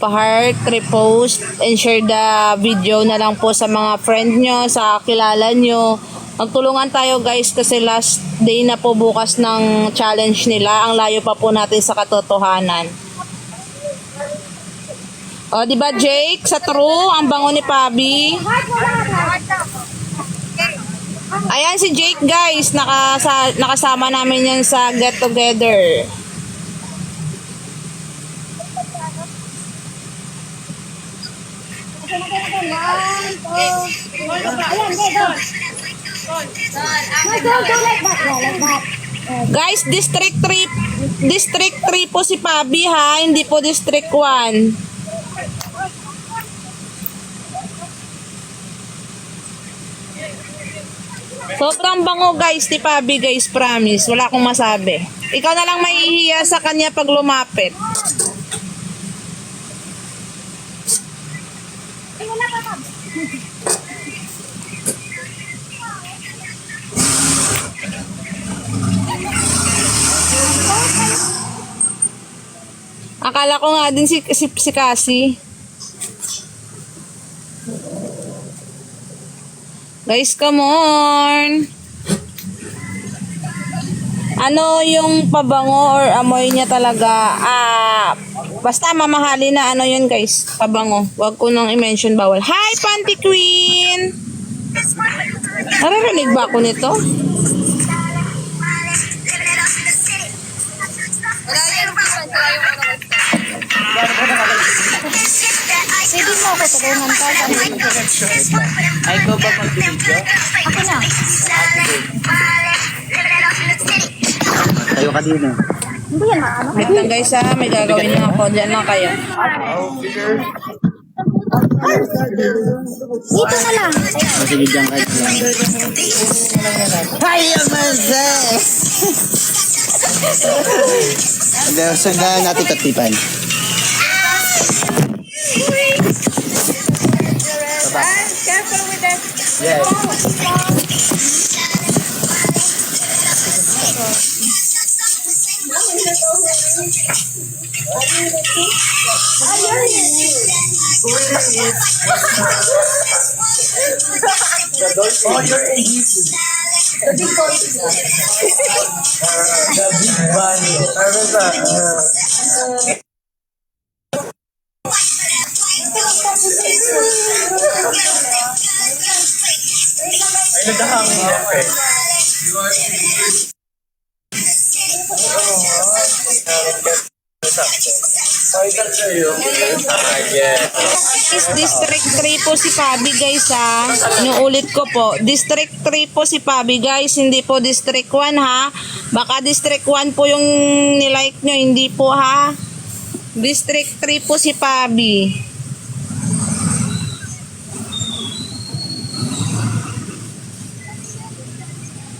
Pa-heart, repost, and share the video na lang po sa mga friend nyo, sa kilala nyo. Magtulungan tayo guys kasi last day na po bukas ng challenge nila. Ang layo pa po natin sa katotohanan. O, di ba Jake? Sa true, ang bango ni Pabi. Ayan si Jake guys. Nakasama namin yan sa get together. Guys, District 3 po si Pabi ha, hindi po District 1. Sobrang bango guys ni Pabi guys, promise. Wala akong masabi. Ikaw na lang mahihiya sa kanya pag lumapit. Akala ko nga din si Cassie. Guys, come on. Ano yung pabango or amoy niya talaga? Basta mamahalin na ano yun guys. Pabango. Huwag ko nang i-mention, bawal. Hi, Panty Queen! Naririnig ba ako nito? Pwede mo ako tulungan ka. Ay, ikaw ba mag-video? Ako na. Tayo ka din eh. Hindi yan maano. Wait lang guys ha. May gagawin lang ako. Diyan lang kayo. Dito na lang. Sige, dyan ka lang. Hi, Amazé! Saan na natin katipan? Careful with that. Yes. Oh, you're a YouTube. The big bunny. Ano ba? Ay, nagkahangin na eh. Is District 3 po si Pabi guys ha. Inuulit ko po. District 3 po si Pabi guys. Hindi po District 1 ha. Baka District 1 po yung nilike nyo. Hindi po ha. District 3 po si Pabi.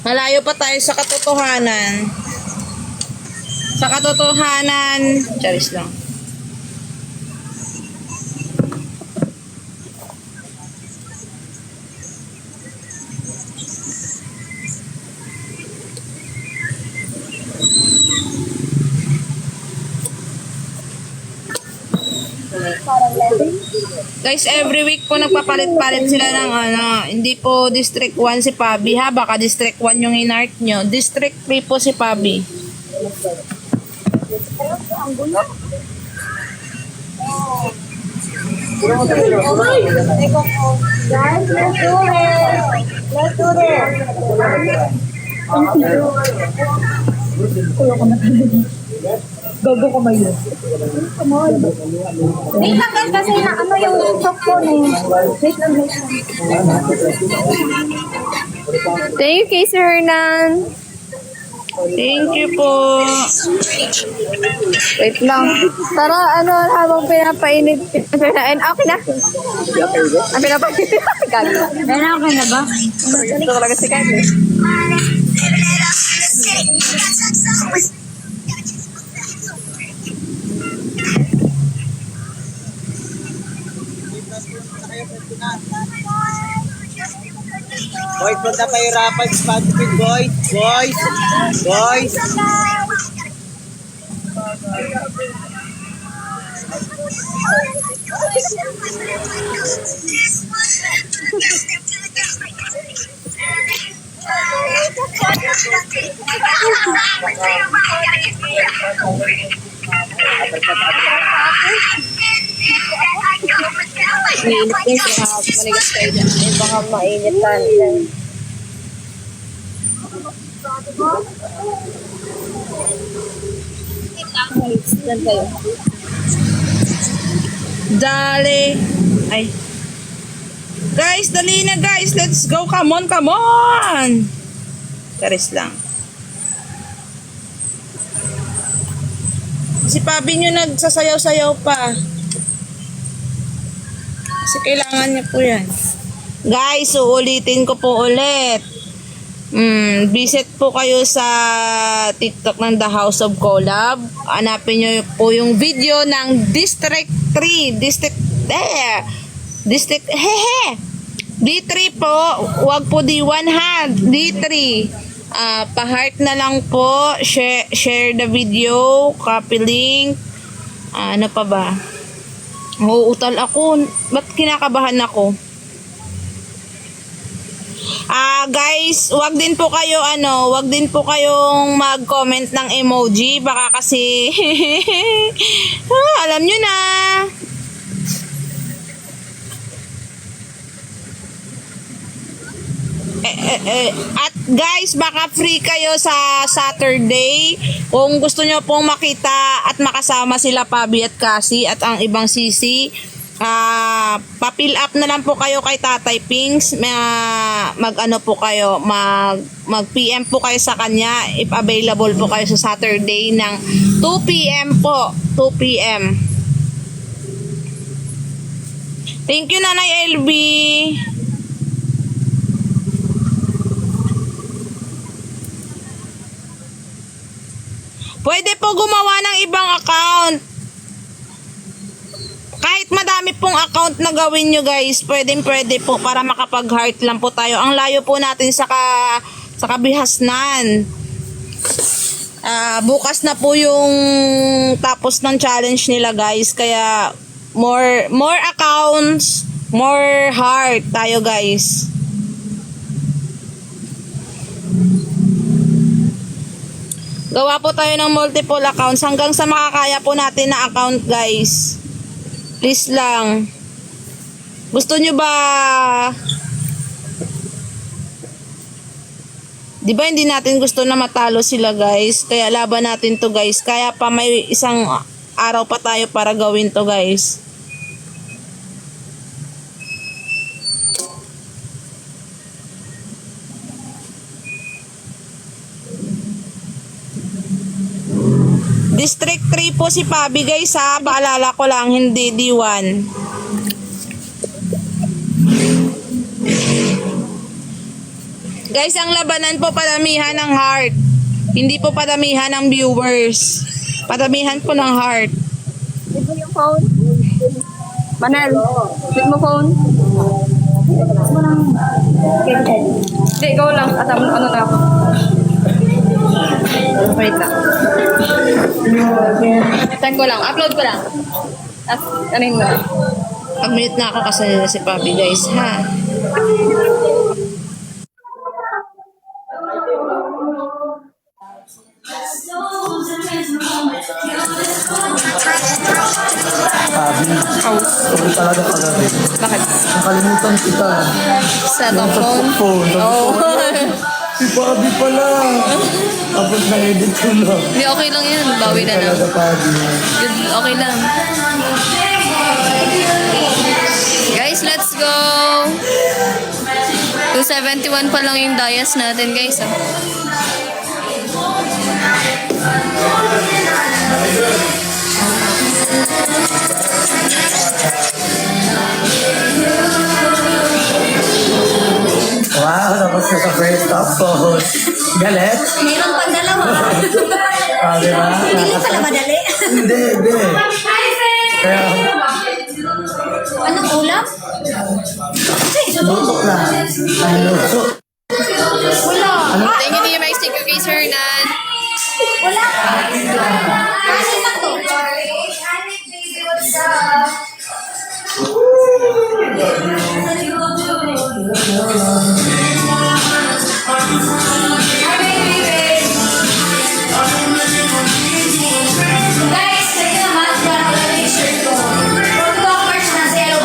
Malayo pa tayo sa katotohanan. Sa katotohanan, charis lang. Guys, every week po nagpapalit-palit sila ng hindi po District 1 si Pabi ha, baka District 1 yung inart nyo. District 3 po si Pabi. Gago ko mayo. Wait lang guys, kasi na ano yung talk ko na yun. Wait lang. Thank you kay Sir Hernan. Thank you po. Wait lang. Tara, habang pinapainit. Okay na. Ang pinapainit. Gago. Okay na ba? Ito talaga si Kylie. Boys, punta kayo rapid spotted, boys. Boys. Boys. Mainit din siya. Manigas kayo dyan. Baka mainit lang. Saan kayo? Dali. Ay. Guys, dali na guys. Let's go. Come on, come on. Charis lang. Si Pabi nyo nagsasayaw-sayaw pa. Kasi kailangan niya po yan. Guys, uulitin ko po ulit. Visit po kayo sa TikTok ng The House of Collab. Hanapin nyo po yung video ng District 3. D3 po. Huwag po D1 ha. D3. Pa-heart na lang po. Share the video. Copy link. Ano pa ba? Uutal ako. Ba't kinakabahan ako? Guys, wag din po kayong mag-comment ng emoji. Baka kasi alam nyo na. At guys, baka free kayo sa Saturday. Kung gusto nyo pong makita at makasama sila Pabi at Cassie at ang ibang sisi, pa-fill up na lang po kayo kay Tatay Pings. Mag-ano po kayo, mag-PM po kayo sa kanya if available po kayo sa Saturday ng 2 PM po. 2 PM. Thank you, Nanay LB. Pwede po gumawa ng ibang account. Kahit madami pong account na gawin nyo guys, pwede po para makapag-heart lang po tayo. Ang layo po natin sa kabihasnan. Bukas na po yung tapos ng challenge nila guys. Kaya more accounts, more heart tayo guys. Gawa po tayo ng multiple accounts hanggang sa makakaya po natin na account guys. Please lang. Gusto nyo ba? Di ba hindi natin gusto na matalo sila guys? Kaya laban natin to guys. Kaya pa may isang araw pa tayo para gawin to guys. District 3 po si Pabi guys ha. Paalala ko lang, hindi D1. Guys, ang labanan po padamihan ng heart. Hindi po padamihan ng viewers. Padamihan po ng heart. Hit mo yung phone. Manel, hit mo phone. Hindi, go lang. At ano na ako. Wait lang. Send ko lang. Upload ko lang. At kanin mo. Pag-mute na ako kasi si Papi, guys, ha? Sorry talaga kagabi. Bakit? Nakalimutan kita. Set of phone? Phone. Oh. Si Bobby pala. Tapos na-edit ko na. Hindi, okay lang yan. Bawi na lang. Talaga Bobby. Good, okay lang. Guys, let's go! 271 pa lang yung dayas natin, guys. Ah. Wow, tapos na sa first tapos. Galit? Meron pang dalawa. Di ba? Hindi pala madali. Hindi. Kaya, Anong ulam? lutok na. Ay, lutok. Wala. Thank you, Tia Max. Thank you, Guys Hernan. Wala. Kasi na to. Guys, sige naman. Para wala yung shirt ko. Rockers na zero.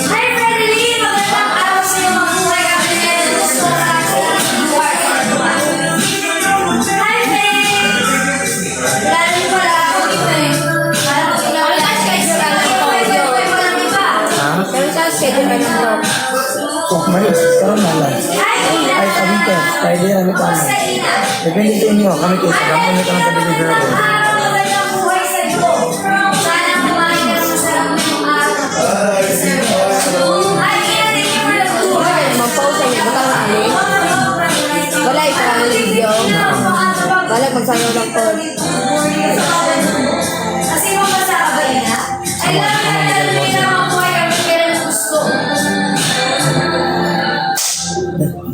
Hi, Freddie! Magandang araw sa iyo. Mabuhay ka rin ngayon. Gusto ka Hi, Freddie! Wala rin pala ako dito eh. Alam ko sila. Wala ka schedule ka ng video. Walang iba. Pero sa schedule ka ng vlog. Kung mayos, karoon na lang. Ay, sabi ko, Friday na kami kami. Depende sa inyo, kami kayo. Kami kami kami sa deliver ko. Magandang buhay sa iyo. Sana kumain ka sa sarap ng araw. Hi, Ina, thank you for the tour. Mag-pause sa iyo. Butang na alin. Wala ito ang video. Wala magsayaw lang po. Kasi mo masarap ba ina? Ay, lang na natin na mabuhay kami kailan gusto.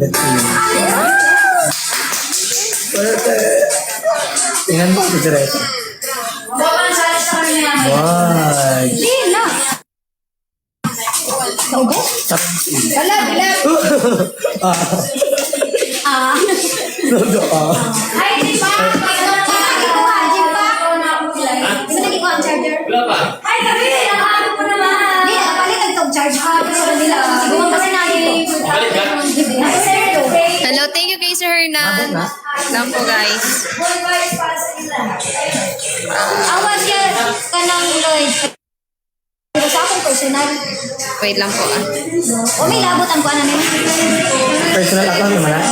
Let's see. Pwede. Tingnan mo si Teresa. Baka nang salit sa kanya. Why? Hindi na. Wala, wala. Ah. Todo ah. Ay, di ba? Di ba? Di ba naging on charger? Wala pa. Ay, kami. Nakakano po naman. Hindi, palit ang charge ka. Pero nila. Siguro kasi naging... Ay, sir, okay. Hello, thank you, Guys Hernan. Lang po, guys. Awas ka ng Lloyd. Pero sa akong personal. Wait lang po, ah. O may labutan ko ano nila. Personal account naman ah.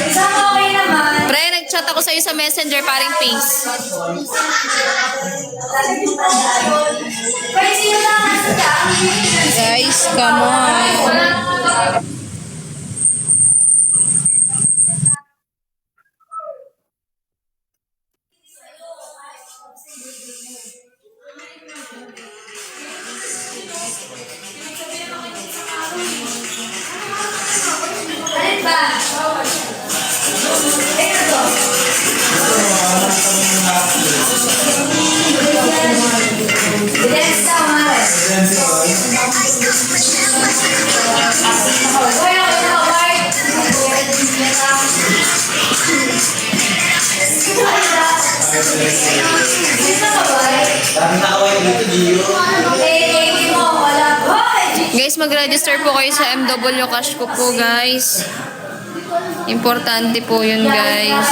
Sa okay naman. Pre, nag-chat ako sa'yo sa messenger, paring face. Pero sino lang siya? Guys, come on. Alin ba? Ito to. Bilis daw, Mare. Hoy, ako na, hoy. Sino ka ba? Hindi mo, wala. Hoy! Guys, mag-register po kayo sa MW Cash ko po, guys. Importante po yun, guys.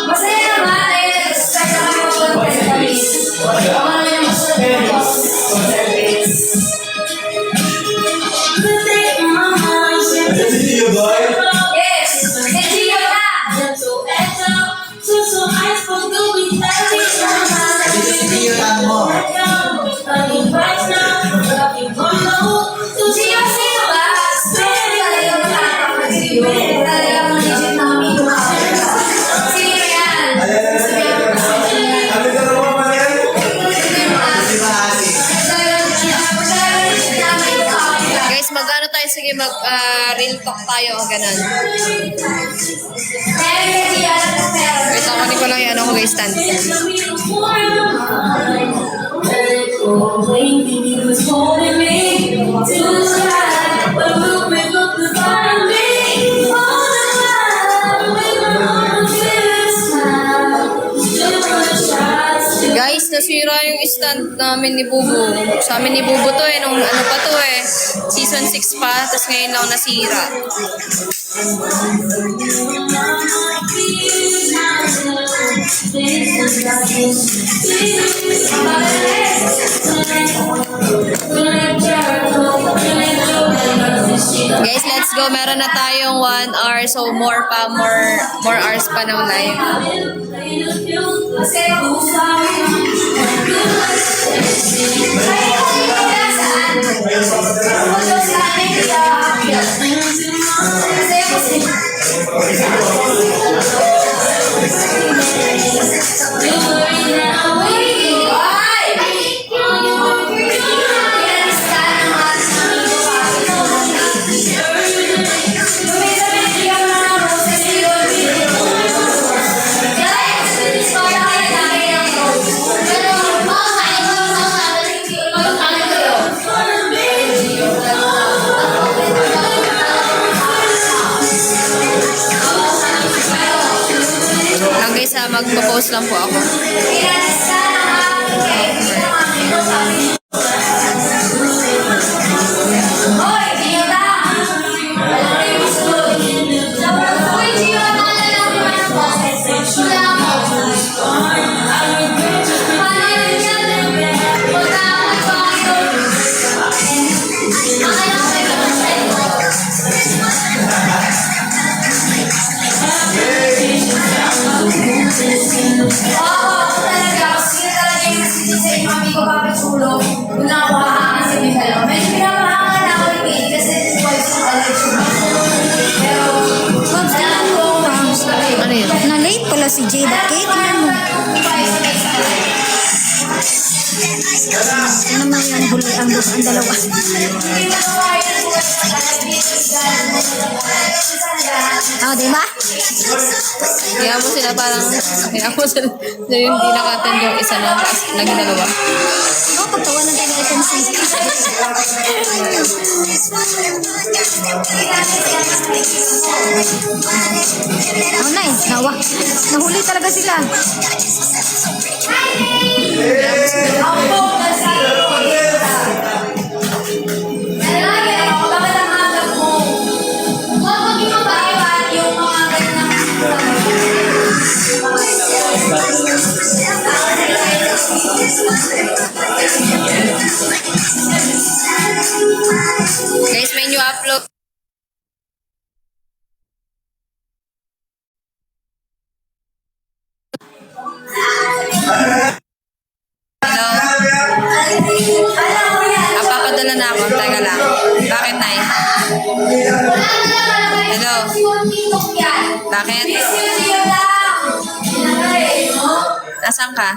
Masaya naman eh. Start na kami mag-contest kami. Ako na lang yung masunod ko. Yes! Engiyo na! Talagang legit na amigo ka. Sino yan? Guys, mag-ano tayo? Sige, real talk tayo o ganun. Wait, ako ko lang yung ano ko guys, stand. Guys, nasira yung stand namin ni Bubu. Sa amin ni Bubu to nung ano pa to season 6 pa, tapos ngayon lang nasira. Guys, let's go. Meron na tayong 1 hour, so more hours pa ng live. Guys, magpo-post lang po ako. Ano yun? Na-late pala si Jada Kate. Ano naman yung huli ang dalawa? Oh, di ba? Kaya mo sila parang, kaya mo sila yung hindi naka-attend yung isa na naging dalawa. Oh, pagtawanan tayo ng FMC. Oh, nice. Nahuli talaga sila. Guys, may new upload. Hello? Papadala na ako. Teka lang. Bakit, Nay? Hello? Bakit? Nasaan ka?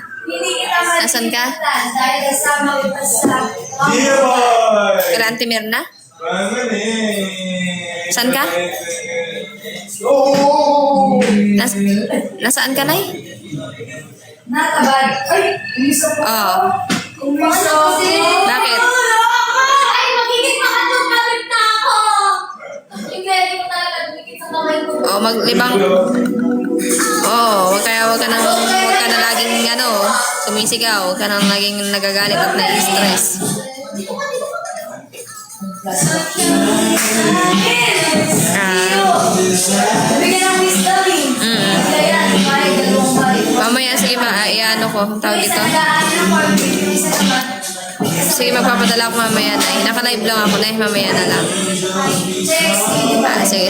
Nasaan ka? Kala Auntie Mirna? Saan ka? Nasaan ka, Nay? Natabad. Ay, umiso po. Oo. Umiso. Bakit? Ay, magiging makatupagod na ako. Yung pwede ko talaga dumikit sa kamay ko. Oh, maglibang. Wag ka na laging sumisigaw. Huwag ka nang laging nagagalit at nai-stress. Bigyan ng wisdom eh. Kaya, may dalawang balik. Mamaya, sige iano ko. Tawag dito. Nagdaan ng barbecue, isa naman. Sige, magpapadala ako mamaya na. Naka-live lang ako na. Mamaya na lang. Sige.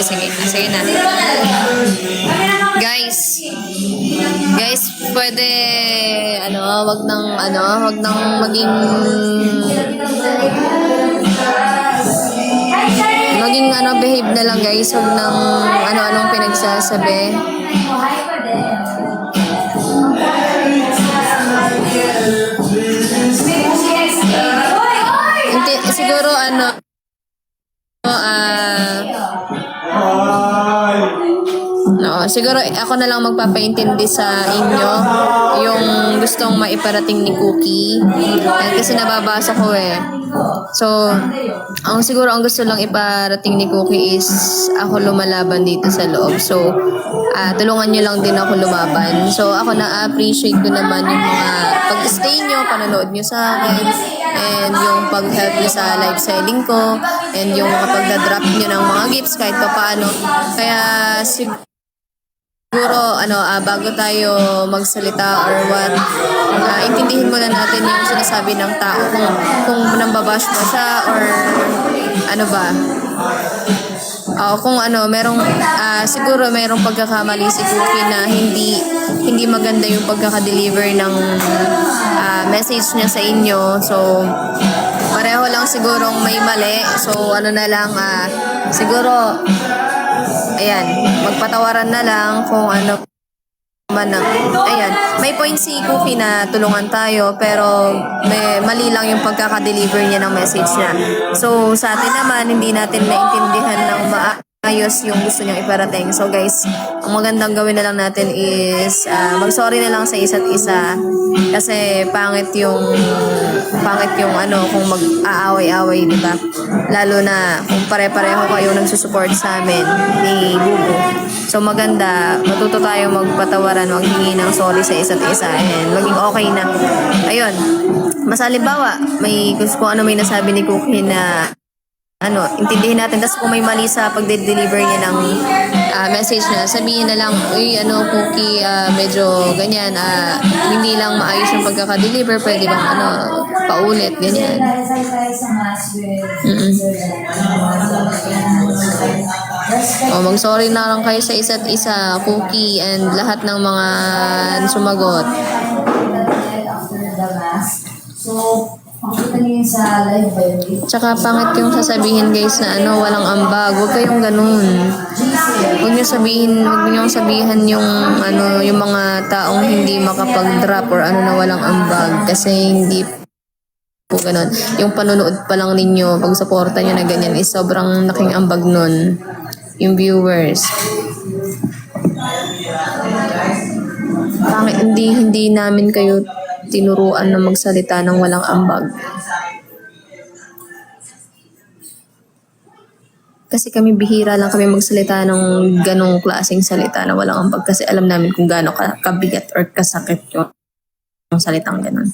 Sige. Sige na. Guys, pwede, wag nang maging maging behave na lang guys. Huwag nang ano-anong pinagsasabi. Siguro siguro ako na lang magpapaintindi sa inyo yung gustong maiparating ni Cookie. Kasi nababasa ko eh. So, siguro ang gusto lang iparating ni Cookie is ako lumalaban dito sa loob. So, tulungan nyo lang din ako lumaban. So, ako na-appreciate ko naman yung mga pag-stay nyo, panonood nyo sa akin, and yung pag-help nyo sa live selling ko, and yung mga pagdadrop nyo ng mga gifts kahit pa paano. Kaya, siguro, bago tayo magsalita or what, intindihin muna natin yung sinasabi ng tao kung nambabash ba siya or ano ba. Kung siguro merong pagkakamali si Cookie na hindi maganda yung pagkaka-deliver ng message niya sa inyo. So, pareho lang sigurong may mali. So, siguro, ayan, magpatawaran na lang kung ano man ang, ayan, may point si Cookie na tulungan tayo pero may mali lang yung pagkaka-deliver niya ng message niya. So, sa atin naman, hindi natin maintindihan ng maayos yung gusto niyang iparating. So, guys, ang magandang gawin na lang natin is mag-sorry na lang sa isa't isa kasi pangit yung kung mag-aaway-aaway, di ba? Lalo na kung pare-pareho kayo nagsusupport sa amin ni Bubu. So maganda, matuto tayo magpatawaran, maghingi ng sorry sa isa't isa and maging okay na. Ayun, masalimbawa, kung ano may nasabi ni Cookie na intindihin natin. Tapos kung may mali sa pagde-deliver niya ng message niya, sabihin na lang, uy, Cookie, medyo ganyan, hindi lang maayos yung pagkaka-deliver, pwede bang paulit, ganyan. Mag-sorry na lang kayo sa isa't isa, Cookie, and lahat ng mga sumagot. Tsaka pangit yung sasabihin guys na walang ambag. Huwag kayong ganun. Huwag niyo sabihan yung yung mga taong hindi makapag-drop or na walang ambag kasi hindi po ganun. Yung panonood pa lang ninyo, pag suporta niyo na ganyan is sobrang laking ambag nun. Yung viewers. Pangit, hindi namin kayo tinuruan na magsalita ng walang ambag. Kasi kami bihira lang kami magsalita ng ganong klaseng salita na walang ambag kasi alam namin kung gaano kabigat or kasakit yung salitang ganon.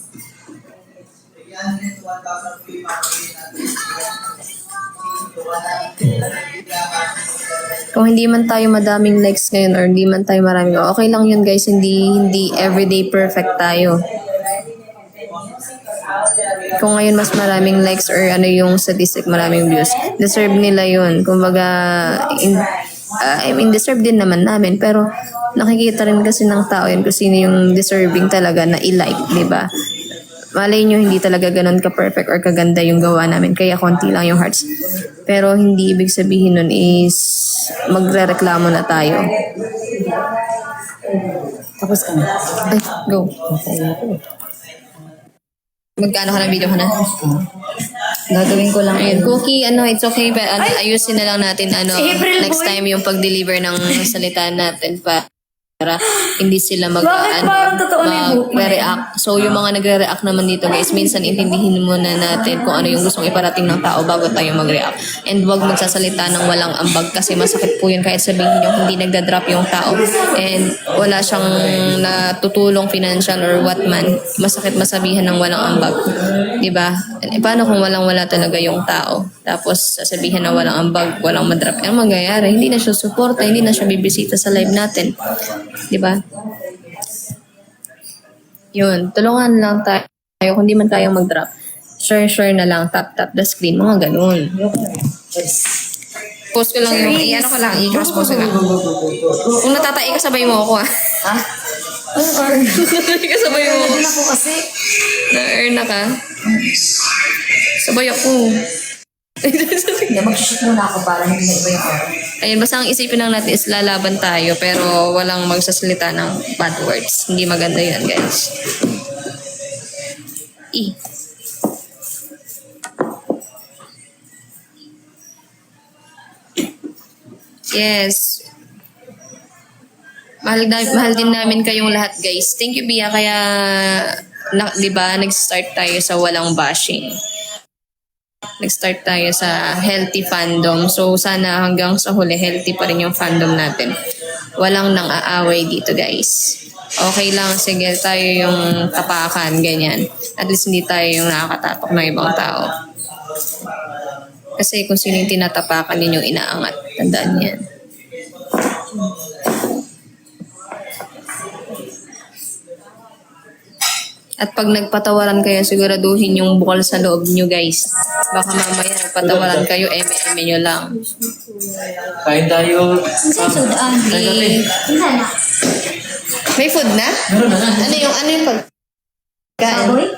Kung hindi man tayo madaming likes ngayon or hindi man tayo maraming, okay lang yun guys, hindi everyday perfect tayo. Kung ngayon mas maraming likes or yung statistic, maraming views, deserve nila yun. Kumbaga, deserve din naman namin. Pero nakikita rin kasi ng tao yun kung sino yung deserving talaga na i-like, di ba? Malay nyo, hindi talaga ganun ka-perfect or kaganda yung gawa namin. Kaya konti lang yung hearts. Pero hindi ibig sabihin nun is magre-reklamo na tayo. Tapos ka na. Ay, go. Masaya ko. Magkano ka ng video ko na? Gagawin ko lang. Ayun, Cookie, it's okay. But ayusin na lang natin, next time yung pag-deliver ng salita natin para hindi sila mag-react. So, yung mga nagre-react naman dito, guys, minsan intindihin muna natin kung ano yung gustong iparating ng tao bago tayo mag-react. And wag magsasalita ng walang ambag kasi masakit po yun kahit sabihin nyo hindi nagda-drop yung tao and wala siyang natutulong financial or what man. Masakit masabihan ng walang ambag. Diba? Paano kung walang-wala talaga yung tao? Tapos sasabihin na walang ambag, walang madrop. Ano mangyayari? Hindi na siya suporta, hindi na siya bibisita sa live natin. Diba? Yun, tulungan lang tayo. Kung di man tayo mag-drop, share na lang, tap the screen, mga ganun. Post ko lang yung, ko lang, i-cross post ko lang. Kung natatai ka, sabay mo ako Natatai ka, sabay mo ako. Ako kasi. Na-earn na ka. Sabay ako. Hindi, mag-shoot muna ako para hindi na iba yung oras. Ayun, basta ang isipin lang natin is lalaban tayo pero walang magsasalita ng bad words. Hindi maganda yun, guys. Yes. Mahal din namin kayong lahat, guys. Thank you, Bia. Kaya, di ba, nag-start tayo sa walang bashing. Nag-start tayo sa healthy fandom. So, sana hanggang sa huli, healthy pa rin yung fandom natin. Walang nang aaway dito, guys. Okay lang, sige, tayo yung tapakan, ganyan. At least hindi tayo yung nakakatapak ng ibang tao. Kasi kung sino yung tinatapakan, yun yung inaangat. Tandaan yan. At pag nagpatawaran kayo, siguraduhin yung bukal sa loob nyo, guys. Baka mamaya nagpatawaran kayo, eme-eme nyo lang. Kain tayo. Sa sudaan. Minsan na. May food na? Meron na. Ano yung pag... Baboy?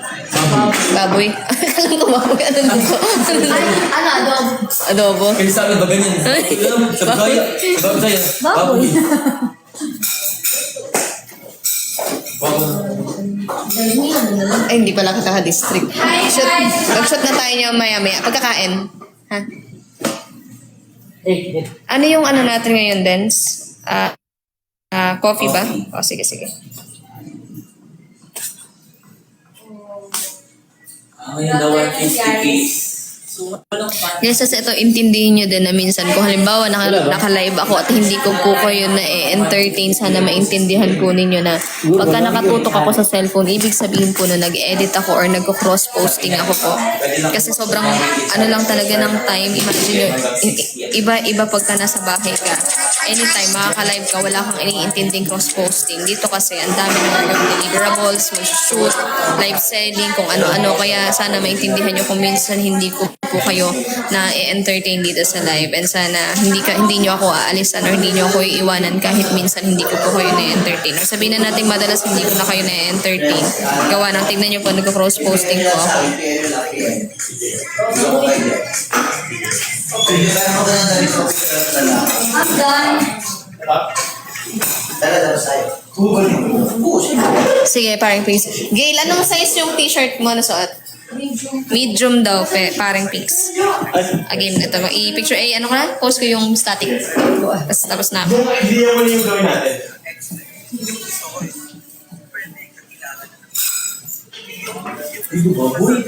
Baboy. Akala ko baboy. Ano dito? Ano, adobo? Adobo. Kaya sa akin ba ganyan? Sa Bisaya. Sa Bisaya. Baboy. Ay, hindi pala kita ka-district. Mag-shoot na tayo niya maya-maya. Pagkakain. Ha? Ano yung ano natin ngayon, Dens? Coffee ba? O, sige. Ngayon daw 50 piece. Yes, kasi ito, intindihin nyo din na minsan kung halimbawa naka-live ako at hindi ko po kayo na-entertain, sana maintindihan po ninyo na pagka nakatutok ako sa cellphone, ibig sabihin po na nag-edit ako or nagko-cross-posting ako po. Kasi sobrang ano lang talaga ng time. Imagine nyo, iba pagka nasa bahay ka. Anytime, makaka-live ka, wala kang iniintinding cross-posting. Dito kasi, ang dami ng deliverables, may shoot, live selling, kung ano-ano. Kaya sana maintindihan nyo kung minsan hindi ko po kayo na i-entertain dito sa live, and sana hindi nyo ako aalisan or hindi nyo ako iiwanan kahit minsan hindi ko po kayo na-entertain. Or sabihin na natin madalas hindi ko na kayo na-entertain. Gawa ng tignan nyo po, nagko-cross posting ko ako. I'm done. Sige, parang please. Gail, anong size yung t-shirt mo na suot? Medium daw, parang pics. Again, ito, i-picture A, ano ka na? Post ko yung static. Tapos na. Hindi naman yung gawin natin. Ito ba, boy?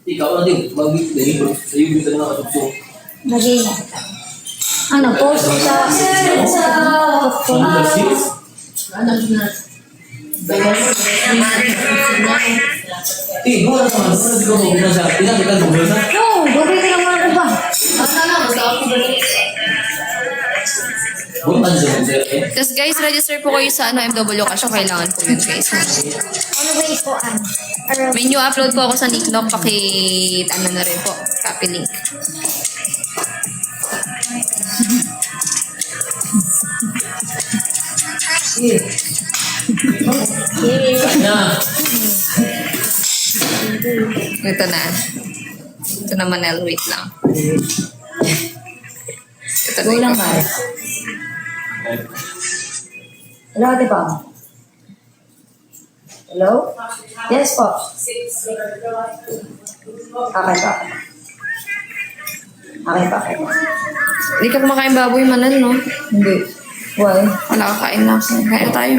Ikaw na din, mag-deliver sa iyo dito na nakatugtog. Lagay na. Ano, post sa Buwan naman. Hindi ko binasa. Pinakita ko binasa. No, gawin ka lang mga ba? Buwan sa mga. Tapos guys, register po kayo sa MW Cash. Kailangan po yun, guys. Ano ba ito? May new upload po ako sa Nicknock. Ano na rin po. Copy link. Ito na. Ito na, Manel. Wait lang. Ito Go lang, na. Mare. Hello, Ate Pam. Hello? Yes po. Okay pa. Okay pa. Hindi ka kumakain baboy, Manel, no? Hindi. Why? Wala, kakain na ako. Kaya tayo.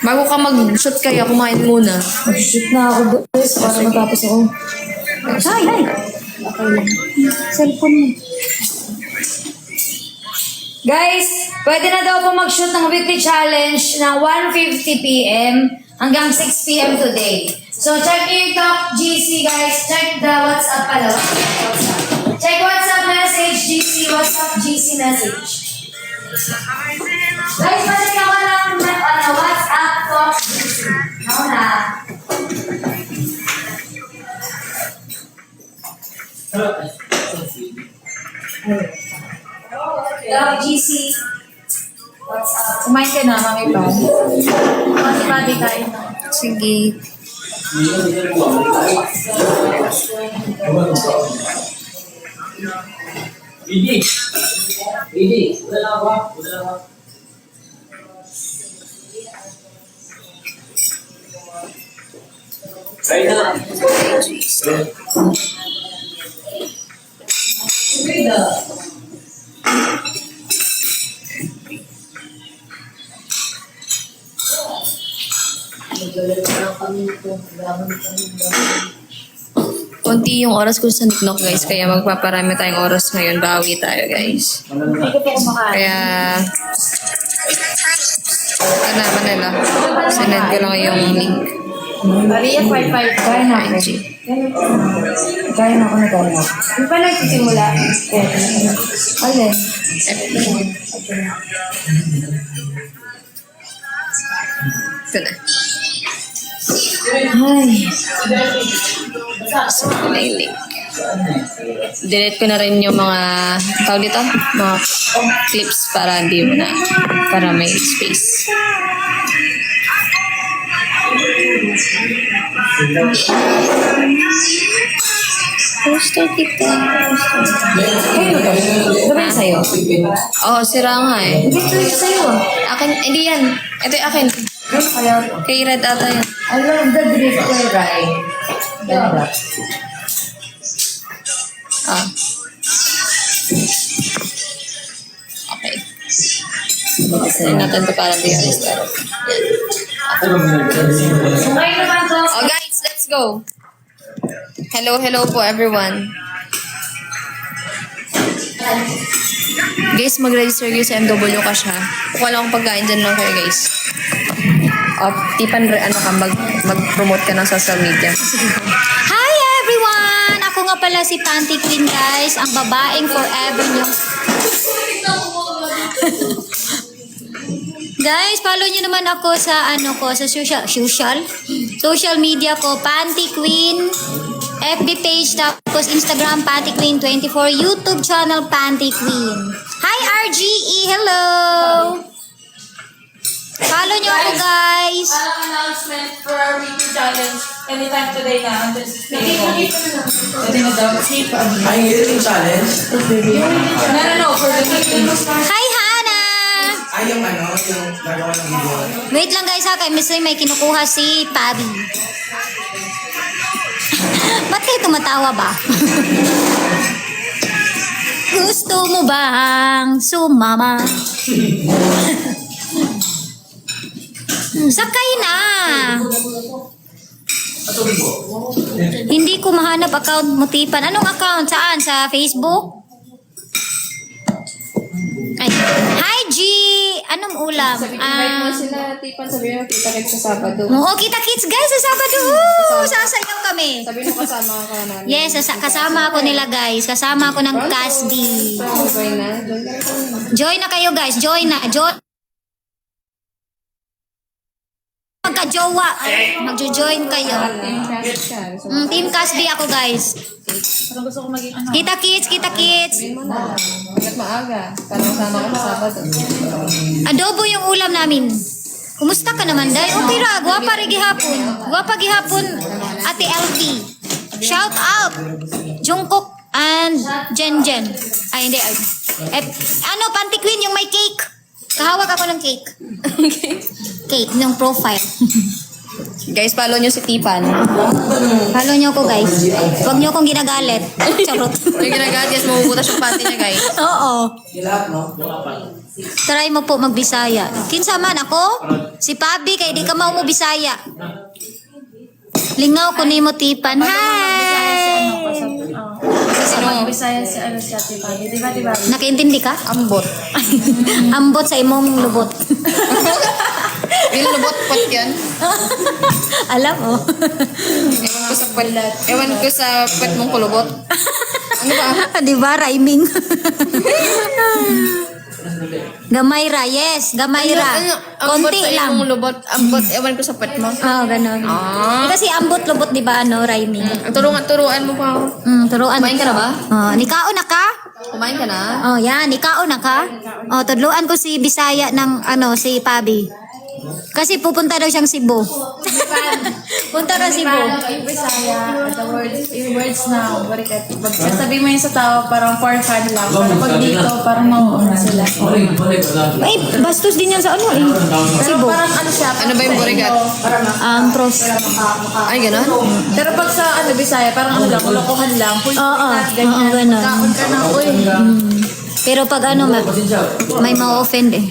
Bago ka mag-shoot kaya, kumain muna. Mag-shoot na ako, guys, para matapos ako. Ay, ay. Okay lang. Cellphone mo. Guys, pwede na daw po mag-shoot ng weekly challenge na 1:50 p.m. hanggang 6 p.m. today. So, check yung talk GC, guys. Check the WhatsApp pala. Check WhatsApp message, GC. WhatsApp GC message. Guys, pwede ka ba ng WhatsApp talk GC? Ako na. Hello, GC. What's up? Kumain ka na, Mami Pao. Mami Pati kain na. Sige. Konti yung oras ko sa niknok guys, kaya magpaparami tayong oras ngayon. Bawi tayo guys. Kaya, ito naman nila. Sinend ko lang yung link. Maria, 5-5. Kaya na ako. IG. Kaya na ako na kaya na. Yung pa nagsisimula. Alin? Ito na. Ay. So, ito na yung link. Delete ko na rin yung mga, tawag dito, mga clips para hindi mo na, para may space. Poster kita. Ito ba yung sa'yo? Oo, sira nga eh. Ito yung sa'yo ah. Akin, hindi yan. Ito yung akin. Kaya, Kay Red ata yan. I love the drifter ride. Ganda. Ah. Okay. Kasi natin ito para di honest. Oh guys, let's go. Hello po everyone. Guys, mag-register kayo sa MW ka siya. Kung wala akong pagkain, dyan lang kayo guys. O, tipan, mag-promote ka ng social media. Hi everyone! Ako nga pala si Panty Queen guys, ang babaeng forever nyo. Guys, follow nyo naman ako sa sa social media ko, Panty Queen, FB page, tapos Instagram, Panty Queen 24, YouTube channel, Panty Queen. Hi RGE, hello! Follow nyo ako guys! Parang announcement for our weekly challenge. Anytime today na, until 6 p.m. Pwede mo daw. Ay, yun yung challenge? No, for the weekly. Hi Hana! Ay, yung yung gagawa ng video. Wait lang guys ha, kay Miss Ray may kinukuha si Pabi. Ba't kayo tumatawa ba? Gusto mo bang sumama? Sakay na! Hindi ko mahanap account mo, Tipan. Anong account? Saan? Sa Facebook? Ay. Hi, G! Anong ulam? Invite mo sila, Tipan, sabihin mo, kita kayo sa Sabado. Oo, kita-kits guys sa Sabado. Sasayaw kami. Sabihin mo kasama ka namin. Yes, kasama ako nila guys. Kasama ako ng Casby. Okay na. Join na kayo guys. Join na. Magka-jowa. Magjo-join kayo. Team Casby ako guys. Kita-kits. Hanggat maaga. Para masama ka sa Sabado. Adobo yung ulam namin. Kumusta ka naman, Day? Okay ra. Guwapa rin gihapon. Guwapa gihapon, Ate LT. Shout out. Jungkook and Jen. Ay, hindi. Panty Queen, yung may cake. Kahawak ako ng cake. Cake, ng profile. Guys, follow nyo si Tipan. Follow nyo ko, guys. Huwag nyo akong ginagalit. Charot. Yung ginagawa, guys, mabubutas yung panty niya, guys. Oo. Lahat, no? Try mo po magbisaya. Kinsa man ako? Si Pabi, kay di ka mo Bisaya. Lingaw ko ni mo Tipan. Hi! Sino? Bisaya si Ate Pabi. Diba? Nakaintindi ka? Ambot. Ambot sa imong lubot. Yung lubot pot yan. Alam mo. Ewan ko sa pet mong kulubot. Ano ba? Di ba? Rhyming. Gamayra, yes. Gamayra. Ambot Konti sa lang. iyong lubot. Ambot, ewan ko sa pet mo. Oo, ganun. Eh, kasi ambot, lubot, di ba, ano, rhyming. Turuan mo pa ako. Turuan. Kumain ka na ba? Nikao na ka? Kumain ka na? Oh, yan. Nikao na ka? Tudluan ko si Bisaya ng, si Pabi. Kasi pupunta daw siyang Cebu. Punta na Cebu. Yung Bisaya, yung words na, barikat. Sabi mo yun sa tao, parang for fun lang. Pero pag dito, parang mauuna sila. Ay, bastos din yan sa ano eh. Cebu. Parang ano siya. Ano ba yung burikat? Pros. Ay, gano'n? Pero pag sa Bisaya, parang ano lang, lokohan lang. Oo, ganyan. ganun. Kaon ka na, uy. Pero pag may ma-offend eh.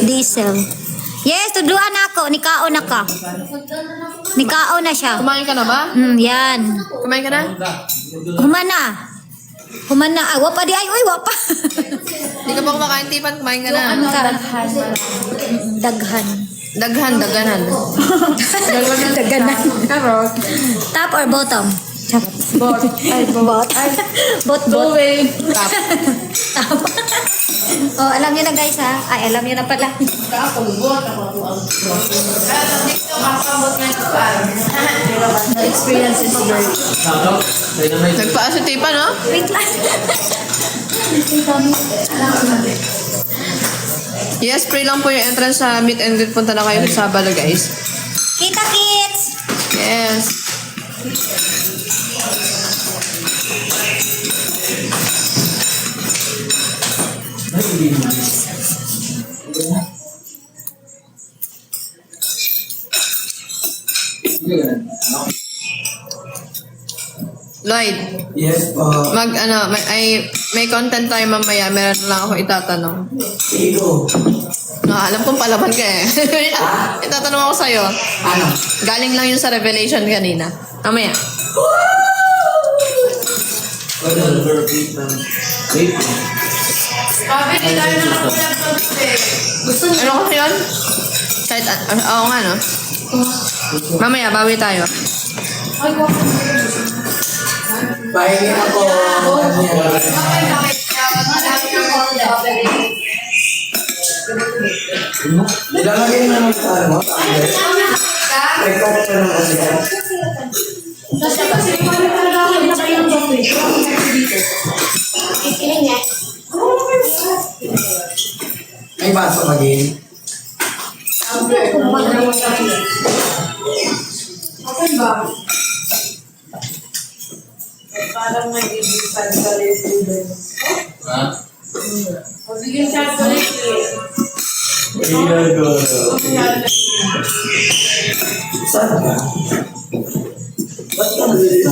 Diesel. Yes, tudluan ako. Nikao na ka. Nikao na siya. Kumain ka na ba? Yan. Kumain ka na? Humana. Humana. Ay, wapa di ay. Uy, wapa. Hindi ka pa kumakain, Tipan. Kumain ka na. Daghan. Daghanan. Daghanan. Karot. Top or bottom? Bot. Ay, bot. Bot. Two-way. Tap. Top. Oh, alam niyo na guys ha. Ay, alam niyo na pala. Experience is very... Nagpaa si Tipan, no? Wait lang. Yes, free lang po yung entrance sa meet and greet. Punta na kayo sa Sabado, guys. Kita kids! Yes. Lloyd, Yes po. may content tayo mamaya. Meron lang ako itatanong. Ego. Alam kong palaban ka eh. Itatanong ako sa'yo. Ano? Galing lang yun sa Revelation kanina. Mamaya. Ano kasi yun? Kahit, oo nga no? Mamaya, bawi tayo. Pahingi ako. Ilalagay na naman sa ano? Record ka naman kasi. May baso maging. Saan ka? Ba't ka nandito?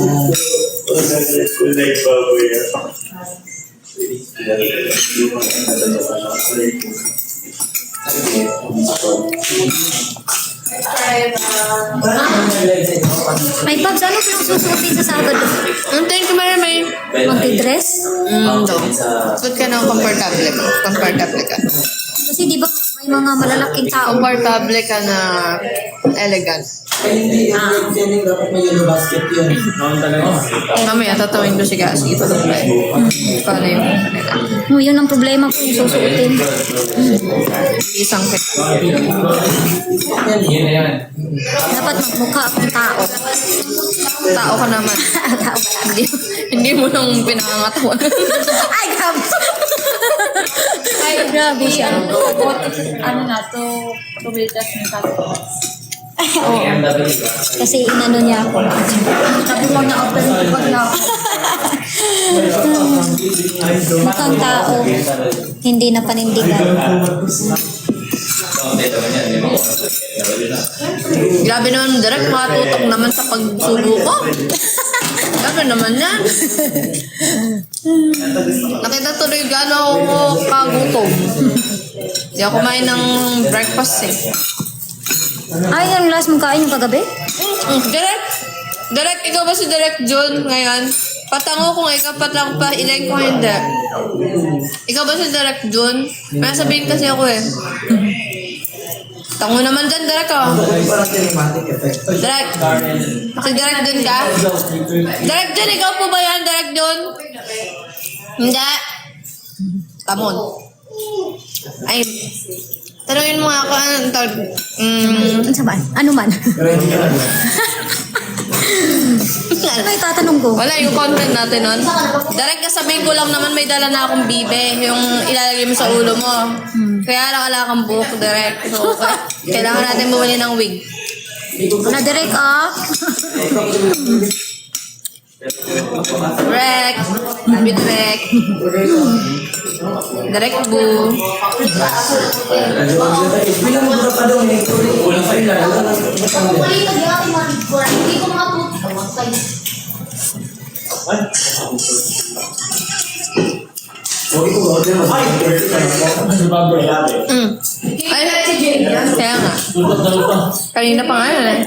May bags, ano pinang susuotin sa Sabado? Thank you, Mary. Magti-dress? Good ka na, comfortable ka. Comfortable ka. Kasi di ba may mga malalaking tao? Comfortable ka na elegant. Ay, hindi. Dapat may yellow basket yun. Mamaya, tatawin ko si Cassie. Ito lang tayo. Paano yung kanila? Yun ang problema ko yung susuotin. Isang pet. Dapat magmukha akong tao. Tao ka naman. Tao ka lang. Hindi mo nang pinangangatawan. Ay, grabe. Ay, grabe siya. Ano na, to waitress ng customers. Kasi inano niya ako. Sabi mo na open pag na ako. Mukhang tao. Hindi na panindigan. Grabe naman, direct matutok naman sa pagsubo ko. Grabe naman yan. Nakita tuloy gano'n ako kagutom. Hindi ako kumain ng breakfast eh. Ay, yung last mong kain yung kagabi? Direct, ikaw ba si Direct John ngayon? Patango ko nga, ikaw patang pa, ilay ko hindi. Ikaw ba si Direct John? May sabihin kasi ako eh. Tango naman dyan, Direct oh. Parang cinematic effect. Direct. Si Direct John ka? Direct John, ikaw po ba yan, Direct John? Hindi. Come on. Ay, tanungin mo nga ako, ano tawag? Ano sa ba? Ano man? Ano ba itatanong ko? Wala, yung content natin nun. Direct kasabihin ko lang naman may dala na akong bibe, yung ilalagay mo sa ulo mo. Kaya lang wala kang buhok direct. So, kailangan natin bumili ng wig. Na direct off. Direct. Sabi direct. Direct boo. Bilang mo pa daw eh. Ulang pa ila. Hindi ko makatuto. Ay, kaya nga. Kanina pa nga yun eh.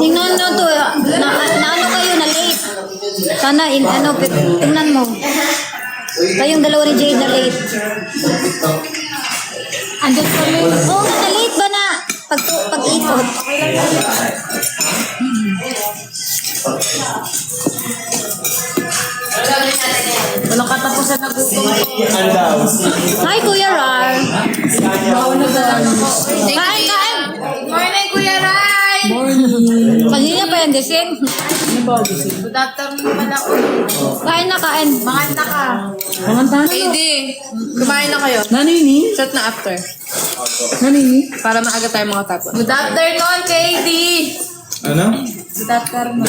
Tingnan nyo to. Na ano kayo na late. Sana tingnan mo. Kayong dalawa ni Jade na late. Andun pa late. Oo nga, na late ba na pag-ikot? Walang katapusan na gutom ko. Hi, Kuya Rar. Kain, kain! Morning, Kuya Ray! Kanina pa yan, Desin. Good afternoon naman ako. Kain na, kain. Makanta ka. Manganta na. KD, kumain na kayo. Nanini? Shot na after. Nanini? Para maaga tayo mga tapos. Good afternoon, KD! Ano? Good afternoon.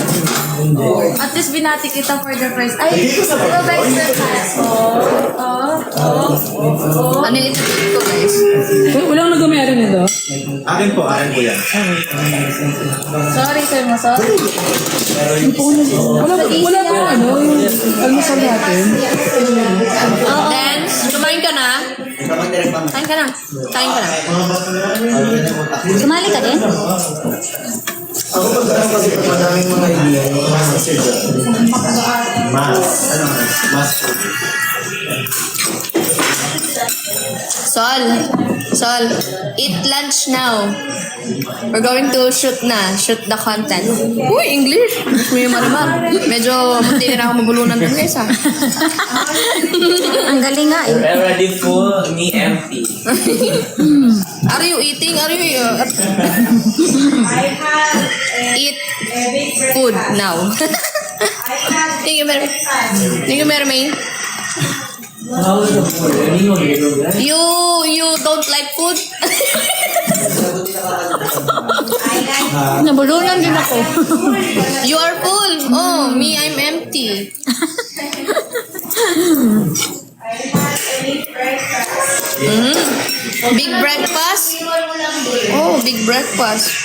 At least binati kita for the first. Ay, gusto ko ba Ano yung ito ko, guys? Walang nagumero nito. Akin po yan. Sorry, sir mo. Sorry. Wala ba yung almusal natin? Then, kumain ka na? Kain ka na. Kain ka na. Sumali ka din? Ako pag kasi pag madaming mga idea, mas kasi mas Sol, eat lunch now. We're going to shoot na. Shoot the content. Uy, English. Gusto mo yung marimar. Medyo munti na ako mabulunan dun, guys, ha? Ang galing nga eh. Already full, me empty. Are you eating? Are you eat food now? Thank you, Mary. Thank you, Mary. You don't like food? Nabulunan din ako. You are full. Oh, me, I'm empty. Big breakfast? Oh, big breakfast.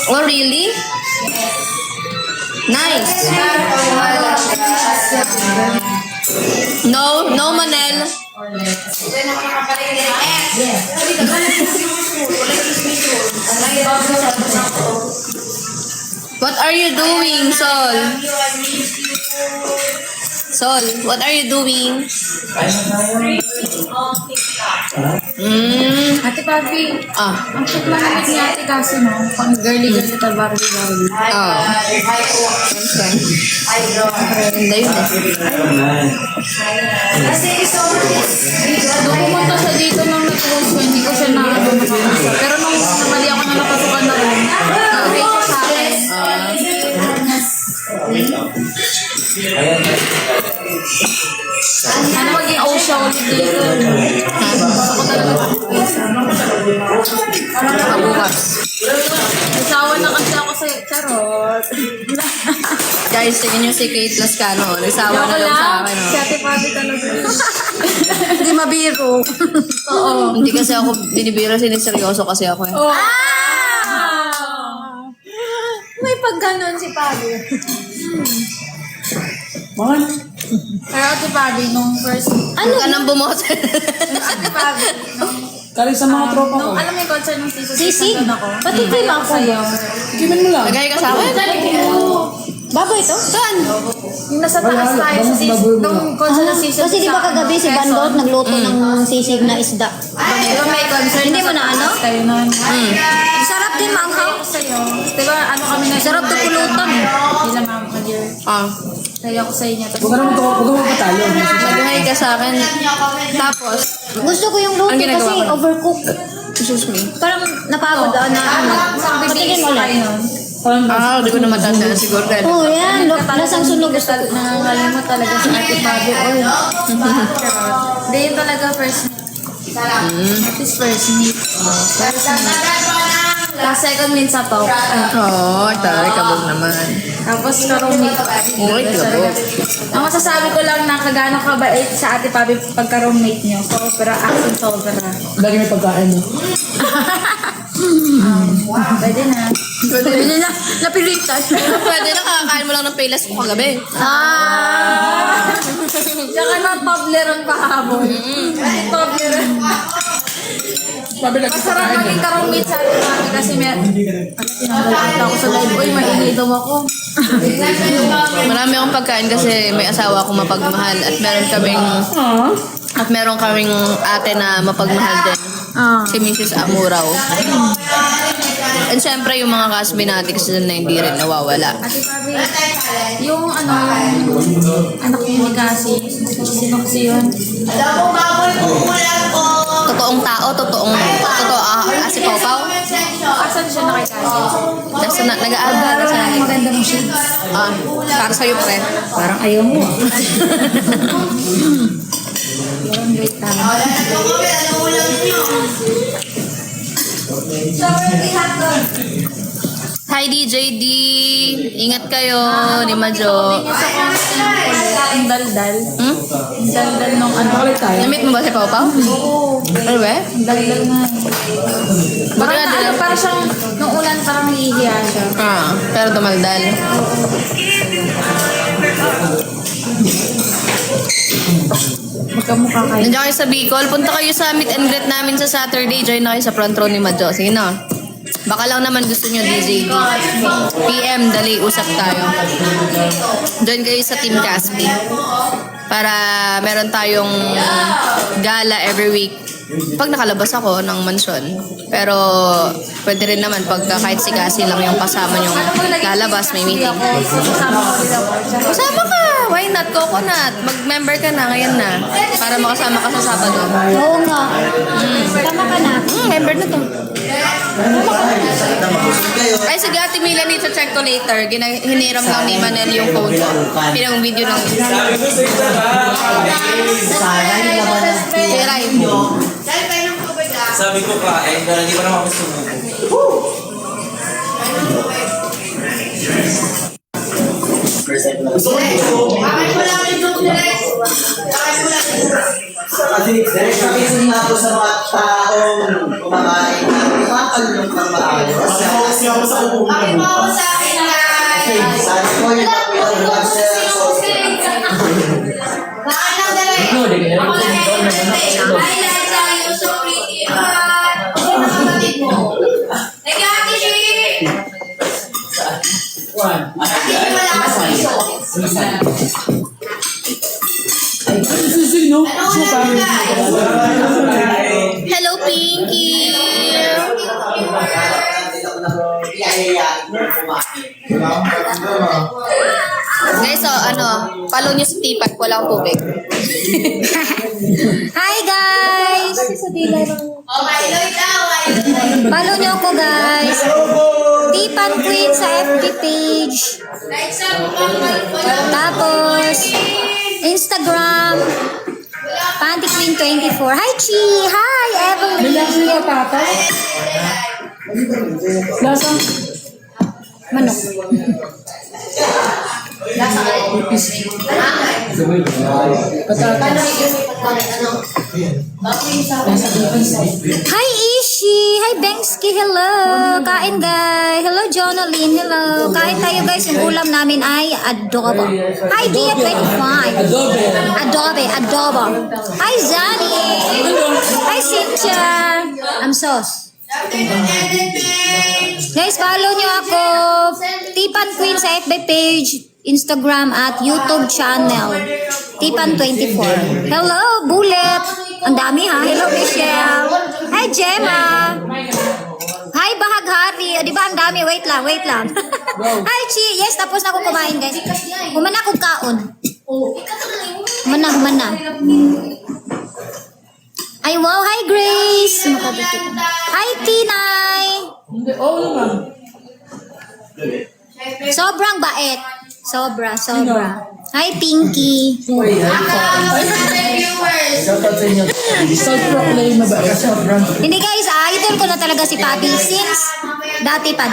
Oh, really? Nice. No, Manel. What are you doing, Sol? Sol, what are you doing? Ate Papi, Ah. ang shoot lang namin ni Ate kasi no, pang girly-girly ta Barbie. Oh. Siyempre. Ganda yun eh. Nung pumunta siya dito nung nag-close ko, hindi ko siya nakapasok. Pero nung namali ako na napasukan na rin, okay siya sa akin. Ano maging siya ulit dito? Gusto ko talaga Nakabukas. Nasawa na kasi ako sa charot. Guys, tingin yung si Kate Lascano. Nagsawa na lang sa akin. Si Ate Papi talaga. Hindi mabiro. Oo. Hindi kasi ako binibiro, siniseryoso kasi ako eh. May pagganon si Papi. Pero Ate Papi, nung first... Huwag ka nang bumote. Ate Papi, nung... Kali sa mga tropa ko. Nung alam mo yung concert ng Sisig, Sisig? nandun ako. Pati cream ako. Kimin mo lang. Nagay ka sa akin? Baboy to? Saan? Yung nasa taas tayo sa sisig. Nung concert na sisig. Kasi di ba kagabi si Bandot nagluto ng sisig na isda? Di ba may concert? Hindi mo na ano? Kayo nun. Sarap din maanghaw. Sa'yo. Di ba ano kami na? Sarap to pulutan. Hindi na mama dear. Kaya ako sa inyo. Huwag ka naman patalo. Mag-hi ka sa akin. Tapos, Gusto ko yung luto Ang ginagawa kasi ko. overcooked. excuse me. Parang napagod na ano. Patingin mo lang. Hindi ko na matanda siguro dahil. Oo, yan. Lasang sunog gusto ko. Nangangalimot talaga sa Ate Bobby Oil. Hindi yun talaga first meet. At least first meet. First meet. Tapos second meet sa top. Taray, kabog naman. Tapos karong meet. Uy, kabog. Ang masasabi ko lang na kagano kabait sa Ate Bobby pagka-roommate nyo. Sa opera, action sa opera. Lagi may pagkain mo. Pwede na. Pwede na. Napilitan. Pwede na, kakakain mo lang ng Payless ko kagabi. Tsaka na Toblerone kahapon. Toblerone. Masarap maging karumit sa Ate Bobby kasi tinanggal ako sa live. Uy, maingay daw ako. Marami akong pagkain kasi may asawa akong mapagmahal at meron kaming ate na mapagmahal din. Si Mrs. Amuraw. And syempre yung mga kasmi natin kasi na hindi rin nawawala. Ate Bobby, yung anak niya ni Cassie, sino kasi yun? Totoong tao, totoo si Pau-Pau. Asan siya na kay Cassie? Kasi nag-aaral sa Maganda mong shades. para sa'yo, pre. Parang ayaw mo. Yung wait time. Hi, DJ D. Ingat kayo ni Majo. Ang daldal. Hmm? Ang daldal nung ano. Namit mo ba si Pau-Pau? Ano ba? Ang daldal nga. Parang siyang, nung ulan parang nahihiya siya. Pero dumaldal. Magkamukha kayo. Nandiyan kayo sa Bicol. Punta kayo sa meet and greet namin sa Saturday. Join na kayo sa front row ni Majo. Sige na. Baka lang naman gusto nyo DJ. PM, dali, usap tayo. Join kayo sa Team Caspi. Para meron tayong gala every week. Pag nakalabas ako ng mansyon. Pero pwede rin naman pag kahit si Cassie lang yung kasama yung lalabas, may meeting. Kasama ka! Why not? Coconut. Mag-member ka na ngayon na. Para makasama ka sa Sabado. Oo nga. Tama ka na. Member na to. Ay, sige, Ate Mila, need to check ko later. Hiniram lang ni Manel yung phone ko. Pinang video lang. Hiray. Sabi ko pa, hindi pa naman ako sumuko. Kasi sabihin na ako sa mga taong kumakain na mapagulong ng maayos. Kasi ako sa upuan na bukas. Sabi ko yung pagulong sa Hello, Pinky! Guys, so follow nyo si Tipat, walang tubig. Hi guys! Follow nyo ako guys. Tipan Queen sa FB page. Tapos, Instagram. Panty Queen 24. Hi Chi! Hi Evelyn! Lasa? Manok. Hi Ishi! Hi Bengski! Hello! Kain guys! Hello Jonaline! Hello! Kain tayo guys. Yung ulam namin ay adobo. Hi Dia25! Adobo! Hi Zani! Hi Cynthia! I'm sauce. Guys, follow nyo ako. Tipan Queen sa FB page, Instagram at YouTube channel. Tipan24. Hello, Bullet. Ang dami ha. Hello, Michelle. Hi, Gemma. Hi, Bahaghari. O, di ba ang dami? Wait lang. Hi, Chi. Yes, tapos na akong kumain, guys. Humana akong kaon. Humana. Ay, wow. Hi, Grace. Hi, Tinay. Sobrang bait. Sobra. Hi, Pinky. Self-proclaim na ba? Hindi guys, idol ko na talaga si Papi since dati pa.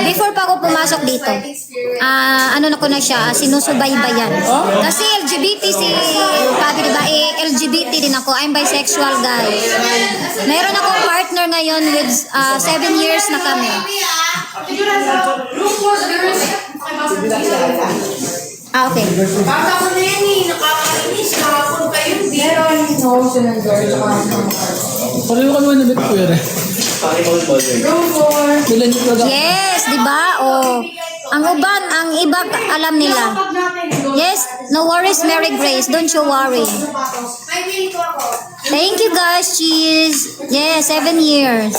Before pa ako pumasok dito. Ano na ko na siya, sinusubaybayan. Kasi LGBT si Papi, diba? LGBT din ako. I'm bisexual, guys. Mayroon akong partner ngayon with 7 years na kami. Okay. Bata ko na yan eh. Nakakainis. Nakakon kayo. Pareho ka naman nabit ko yun eh. Ilan yung talaga? Yes, di ba? Oh. Ang uban, ang iba alam nila. Yes, no worries, Mary Grace. Don't you worry. Thank you guys, cheese. Yes, 7 years.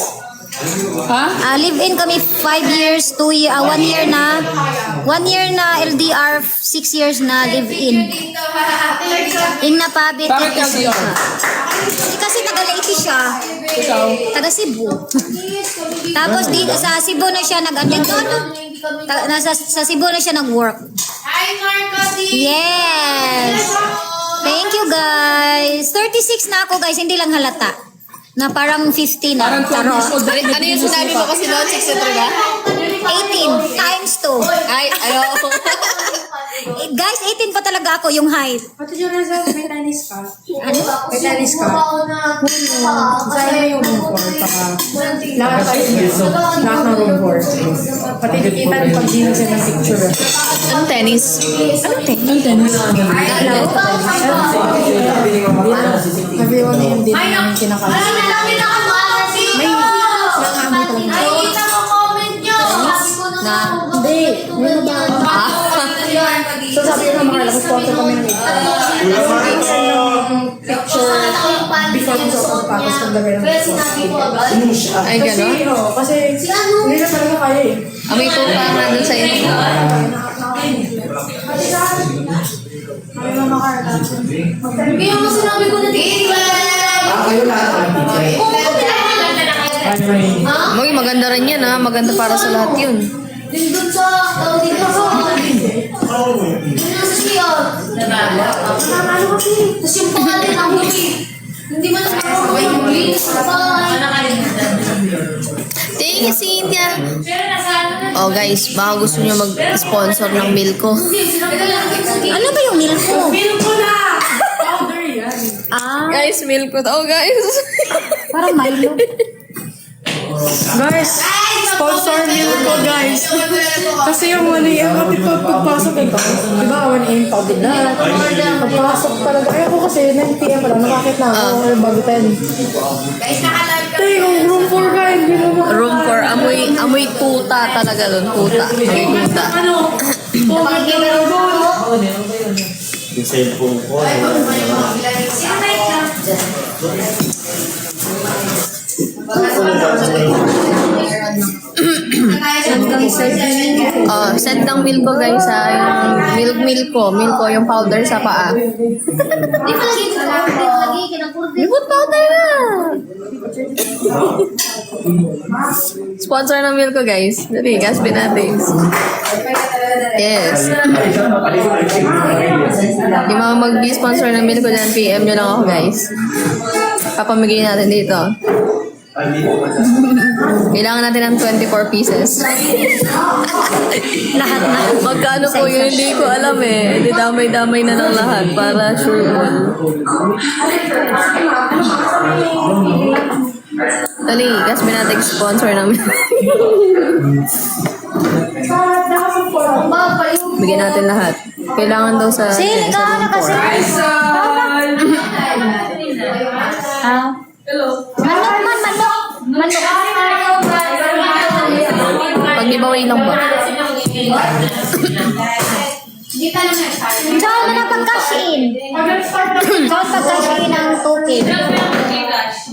Ha? Live-in kami 5 years, 1 year na. 1 year na LDR, 6 years na live-in. Ingna Pabit. Bakit LDR? Kasi taga-Leyte siya. Ikaw? Taga Cebu. Tapos dito sa Cebu na siya sa Cebu na siya nag-work. Hi, Marco. Yes. Thank you guys. 36 na ako guys, hindi lang halata. Na parang 50 na. Parang 12 years old. Ano yung sinabi mo kasi noon, 63 ba? 18 times 2. Ay, ayo. Guys, 18 pa talaga ako yung height. Pati yung nasa may tennis ka. Ano? May tennis ka. Saan na yung room for? Lahat tayo dito. Lahat ng room for. Pati nakita ng pag-dino siya ng picture. Anong tennis? Anong tennis? Ang tennis. Sabi ko na yung din namin kinakalas. May nangamit lang. Na Hindi. Meron ba? So sabi ko na makalakas-sponsor kami ng picture before ko sa pagpapas kung lagay ng Ay, gano'n? Kasi hindi na talaga kaya eh. May tuta nga dun sa inyo. Kami na makarelax. Kaya mo sinabi ko na Uy, maganda rin yan ha. Maganda para sa lahat yun. Dindot sa tao dito sa Dindot sa siya. Ano kasi? Tapos yung pangalan ang huli. Hindi man ako yung linis sa Thank you, Cynthia. Oh guys, baka gusto nyo mag-sponsor ng Milko. ano ba yung Milko? Milko na! Powder yan. Guys, Milko. Oh guys. Parang Milo. Guys, sponsor Milko guys. Kasi yung ano yung pagpasok ito. Diba, 1 AM powder na. Pagpasok talaga. Ayaw ko kasi 9 PM pa lang. Nakakit na ako. Bago 10. Ito yung room 4 guys. Room for amoy tuta talaga doon. Tuta. Amoy tuta. Yung cellphone ko. Set ng Milko guys ha. Yung Milko yung powder sa paa. Di ba lagi kinapurdi? Libot powder na. Sponsor ng Milko guys. Dali, gas Binatics. Yes. Di mga mag-sponsor ng Milko dyan, PM nyo lang ako guys. Papamigay natin dito. Kailangan natin ng 24 pieces. Lahat na. Magkano po yun? Hindi ko alam eh. Hindi damay-damay na ng lahat para sure all. Dali, gas Binatics sponsor namin. Bigyan natin lahat. Kailangan daw sa Sili ka na kasi. Hello. Manok. giveaway lang ba? Saan mo na pag-cash in? Saan pag-cash in ng token?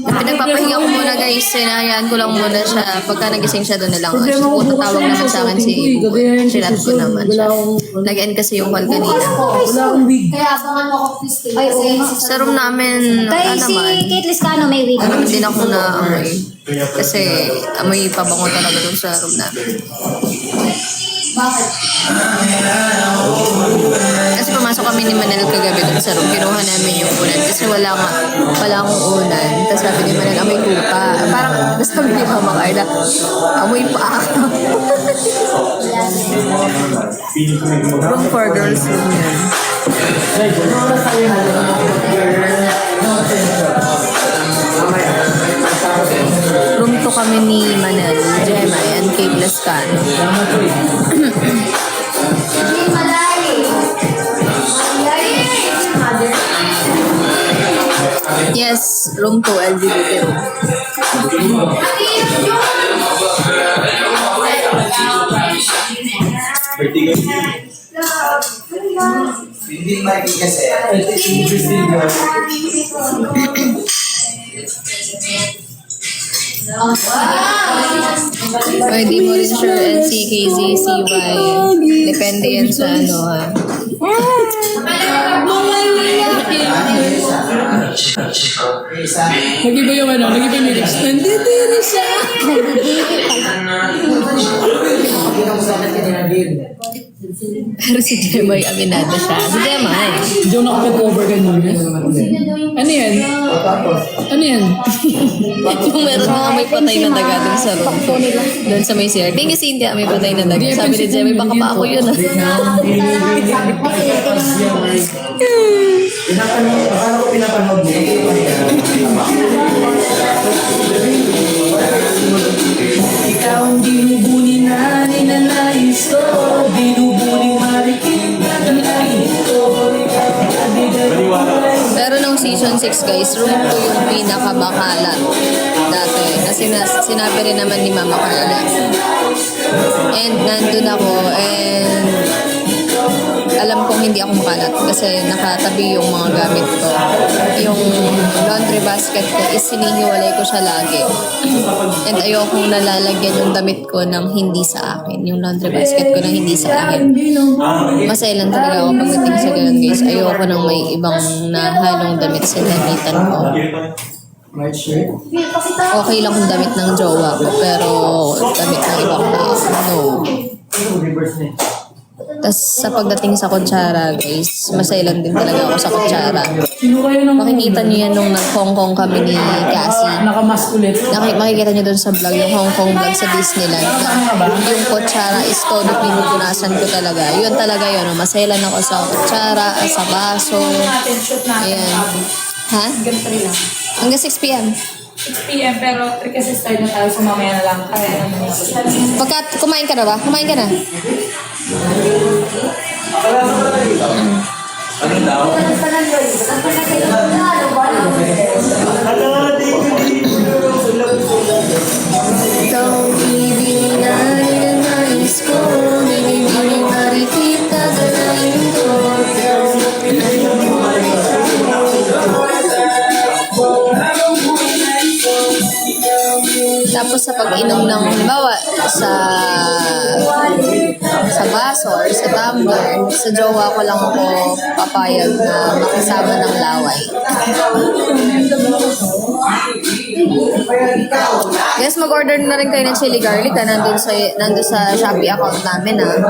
Pinagpapahinga ko muna guys, sinayaan ko lang muna siya. Pagka nagising siya doon na lang. Tatawag naman sa akin si Ibu. Sinat ko naman siya. Nag-end kasi yung call kanina. Wala akong wig. Kaya abangan mo ako, Christine. Ay, oo. Sa room namin, Kay si naman. Kate Liscano may wig. Ano din ako na amoy. Kasi amoy pabango talaga doon sa room namin. Bakit? Kasi pumasok kami ni Manel kagabi doon sa room. Kinuha namin yung unan. Kasi wala akong unan. Tapos sabi ni Manel, amoy kupa. Parang sabi ni Mama Carla, amoy pa. Room for girls room yan. Room to kami ni Manel, Gemma, and Kate Lascano. Hindi malay. Yes, room 2, LGBT room. Hindi maki kasi. Pwede mo rin sure NCKZ, CY. Depende yan sa ano ha. Nag-iba yung ano, nag-iba yung lyrics. Nandito rin siya. Pero si Gemma ay aminado siya. Si Gemma eh. Hindi ako nakapag-cover ganyan. Ano yan? Ano yan? Yung meron na amoy patay na daga dun sa room ko. Dun sa may CR. Thank you, Cynthia. Amoy patay na daga. Sabi ni Gemma, baka pa ako yun ah. Pinapanood mo. Ikaw ang binubunin na ninanais ko. Binubunin marikit na nalain ko. Pero nung season 6 guys, room 2 yung pinakamakalat dati. Kasi sinabi rin naman ni Mama Carla. And nandun ako and alam kong hindi ako makalat kasi nakatabi yung mga gamit ko. Yung laundry basket ko is sinihiwalay ko siya lagi. And ayokong nalalagyan yung damit ko ng hindi sa akin. Yung laundry basket ko na hindi sa akin. Masailan talaga ako pagdating sa ganun guys. Ayoko nang may ibang nahalong damit sa damitan ko. Okay lang kung damit ng jowa ko pero damit ng ibang tao, no. Tapos sa pagdating sa kutsara guys, masailan din talaga ako sa kutsara. Makikita niyo yan nung nag-Hong Kong kami ni Cassie. Nakamaskulit. Makikita niyo doon sa vlog, yung Hong Kong vlog sa Disneyland. Yung kutsara is todo pinupunasan ko talaga. Yun talaga yun. Masailan ako sa kutsara, sa baso. Ayan. Ha? Hanggang 6 p.m. 6 p.m. pero kasi start na tayo so mamaya na lang. Kaya naman yun. Pagka kumain ka na ba? Kumain ka na? Ikaw ibig na ninanais ko. Binibig marikit na galain ko. Tapos sa pag-inom ng halimbawa sa baso or sa tumbler, sa jowa ko lang ako papayag na makasama ng laway. Yes, mag-order na rin kayo ng chili garlic ha. Nandun sa Shopee account namin ha.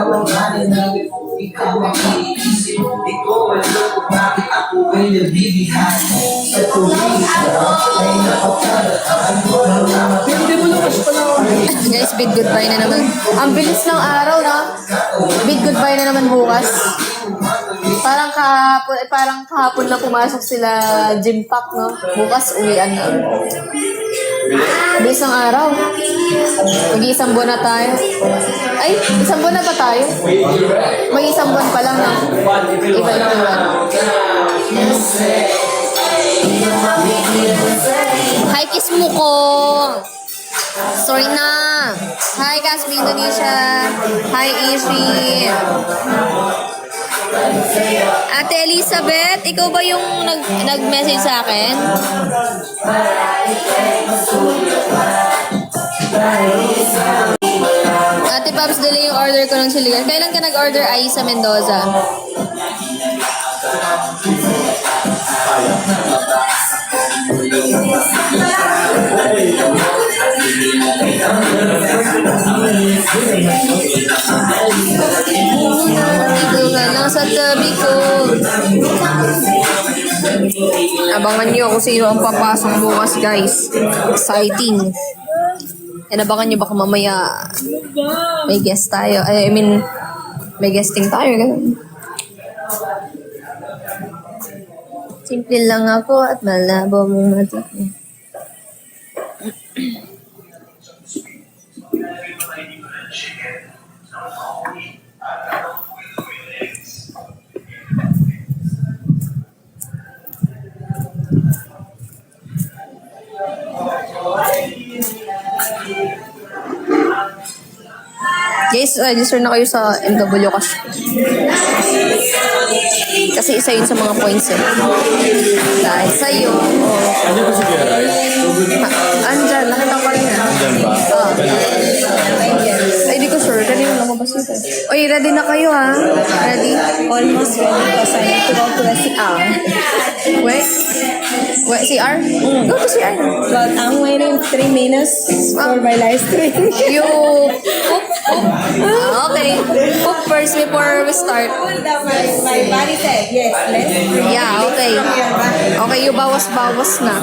Guys, bid goodbye na naman. Ang bilis ng araw na. Bid goodbye na naman bukas. Parang kahapon lang pumasok sila gym pack, no? Bukas uwian na. Bilis ng araw. Mag-iisang buwan na tayo. Ay, isang buwan na ba tayo? May isang buwan pa lang, no? Iba-iba. Hi, kiss mo ko! Sorry na! Hi, Caspi Indonesia. Hi, Ishi. Ate Elizabeth, ikaw ba yung nag-message sa akin? Ate Paps, delay yung order ko ng chili. Kailan ka nag-order ay sa Mendoza? Ito ka lang sa tabi ko. Abangan nyo kung sino ang papasok bukas, guys. Exciting. And abangan nyo baka mamaya may guest tayo. I mean, may guesting tayo. Ganun. Simple lang ako at malabo mong mata. Guys, register na kayo sa MW Cash. Kasi isa yun sa mga points eh. Dahil sa'yo. Ano ba si Geray? Andyan, nakita ko rin yan. Diyan ba? Ay, di ko sure. Kanina lumabas ito. Oy, ready na kayo ha? Ready? Almost ready because I need to go to the CR. Wait. Wait, CR? Go to CR. But I'm waiting 3 minutes for my live stream. You cook? Okay. Cook first before we start. My body said, yes, let's Yeah, okay. Okay, you bawas-bawas na.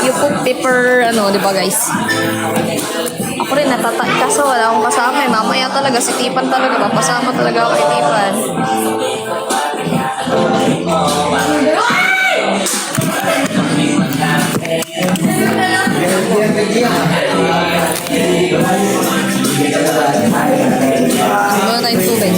You cook pepper, ano, di ba guys? Ako rin kaso wala akong kasama eh. Mamaya talaga, si Tipan talaga. Papasama talaga ako kay Tipan. Wala tayong tubig.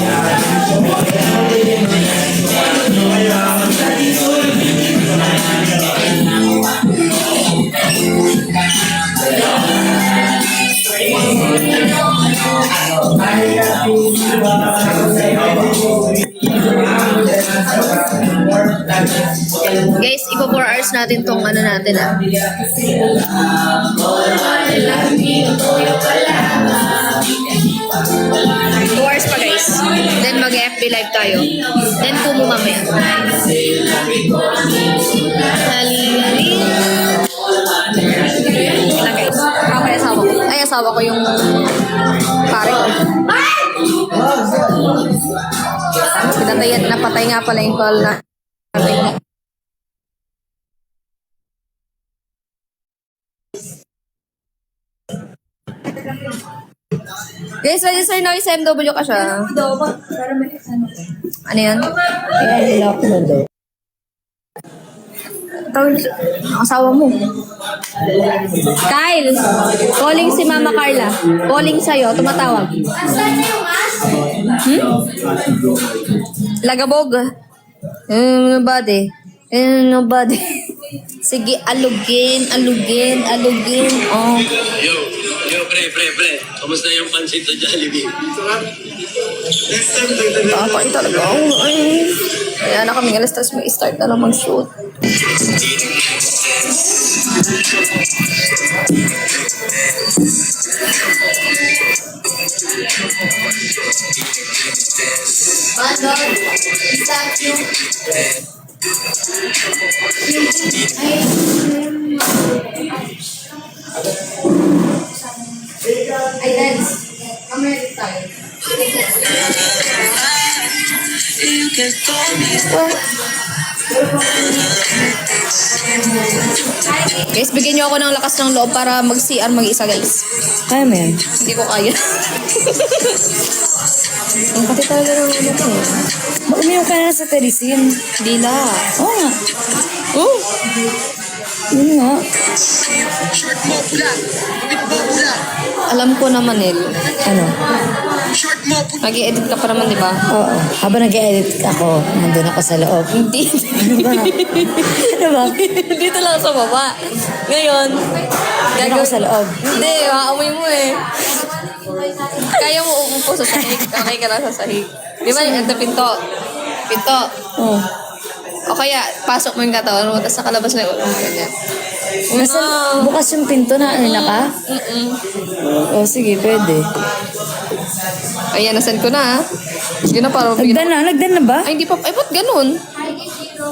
Guys, ipo 4 hours natin tong ano natin ah. 2 hours pa guys. Then mag-FB live tayo. Then kumu mamaya. Hali-hali. Na guys. Ako yung asawa ko. Ay, asawa ko yung pare ko. Napatay nga pala yung call na. Guys, register na sa MW ka siya. Ano yan? Kaya nilak mo daw. Tawag ang asawa mo. Kyle! Calling si Mama Carla. Calling sa'yo. Tumatawag. Lagabog. Nobody. Nobody. Sige, alugin. Oh. Yo, pre. Kamusta yung pansit o Jollibee? Tapay talaga ako. Ay. Kaya na kami alas 3 may start na lang mag-shoot. Ay, dance. Mamaya tayo. Guys, bigyan niyo ako ng lakas ng loob para mag-CR mag-isa, guys. Kaya mo yan? Hindi ko kaya. Ang pati talaga ng ano ko. Umiyaw ka na sa Teresin. Dila. Oo nga. Oh! Yun nga. Alam ko naman, El. Ano? Mag-i-edit ka pa naman, di ba? Oo. Habang nag-edit ako, nandun ako sa loob. Hindi. Ano ba? Dito lang sa baba. Ngayon, Nandun ako sa loob. Hindi, maamoy mo eh. Kaya mo umupo sa sahig. Okay ka na sa sahig. Di ba, ito pinto. Pinto. Oo. O kaya, pasok mo yung katawan mo, tapos nakalabas na yung ulo mo. Ganyan. Nasa, bukas yung pinto na, ano na ka? O, sige, pwede. Ayan, nasan ko na ah. Yun na parang bigyan. Nagdan na ba? Ay, hindi pa. Ay, ba't ganun?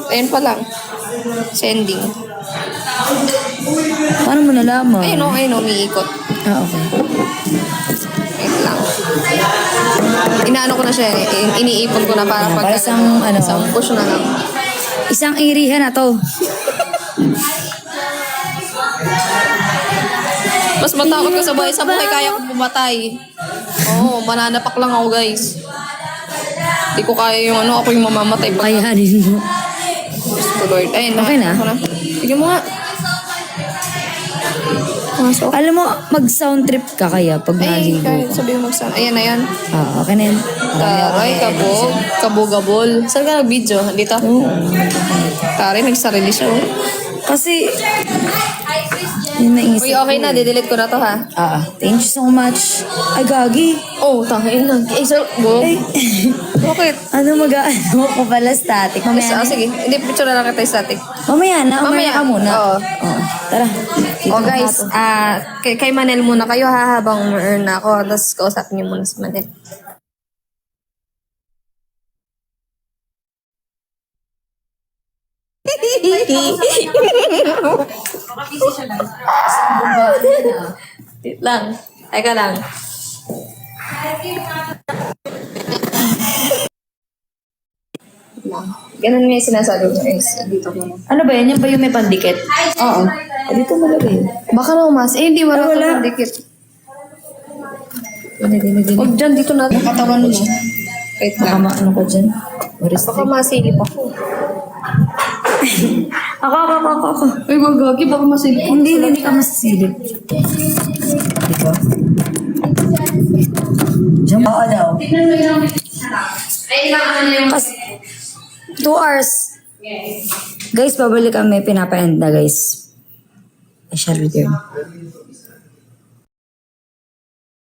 Ayan pa lang. Sending. Paano mo nalaman? Ayun, umiikot. Ah, okay. Wait lang. Inaano ko na siya eh. Iniipon ko na para pag... Para isang, ano, Isang push na lang. Isang irihan na to. Mas matakot ko sa buhay. Sa buhay kaya kong pumatay. Oo, mananapak lang ako guys. Hindi ko kaya yung ako yung mamamatay. Kayanin mo. Gusto Lord. Ayun, Okay na? ako Sige mo nga. Masok. Alam mo, mag-sound trip ka kaya pag Ay, naligo kahit ka. sabihin mo sa... Ayan na yan. Ah, okay na yun. Taray, kabog. Kabogabol. Saan ka nag-video? Dito? Oo. Taray, nagsarili siya oh. Kasi, yun naisip Uy, okay na. Didelete ko na to ha. Thank you so much. Ay, gagi. Oh, tangin na. Ay, so, go. Ay, Bakit? ano mag-ano ko pala static? Mamaya na. Sige. Hindi, picture na lang kita static. Mamaya na. Mamaya ka muna. Oo. Tara. Oh guys, kay Manel muna kayo ha habang ma-earn na ako. Tapos kausapin niyo muna si Manel. Wait lang. Teka lang. Ganun nga yung sinasabi ko guys. Dito ko na. Ano ba yan? Yan ba yung may pandikit? Oo. Dito mo lagay. Baka na umas. Eh, hindi wala wala. ka dikit. Huwag dyan, dito na. Katawan mo. Wait Baka lang. maano ko dyan. Baka masilip ako. Ako. Uy, gagagi. Baka masilip ako. Hindi ka masasilip. Di ba? Diyan ba ka daw? Kasi 2 hours. Guys, babalik kami. Pinapa-end na guys. I shall return.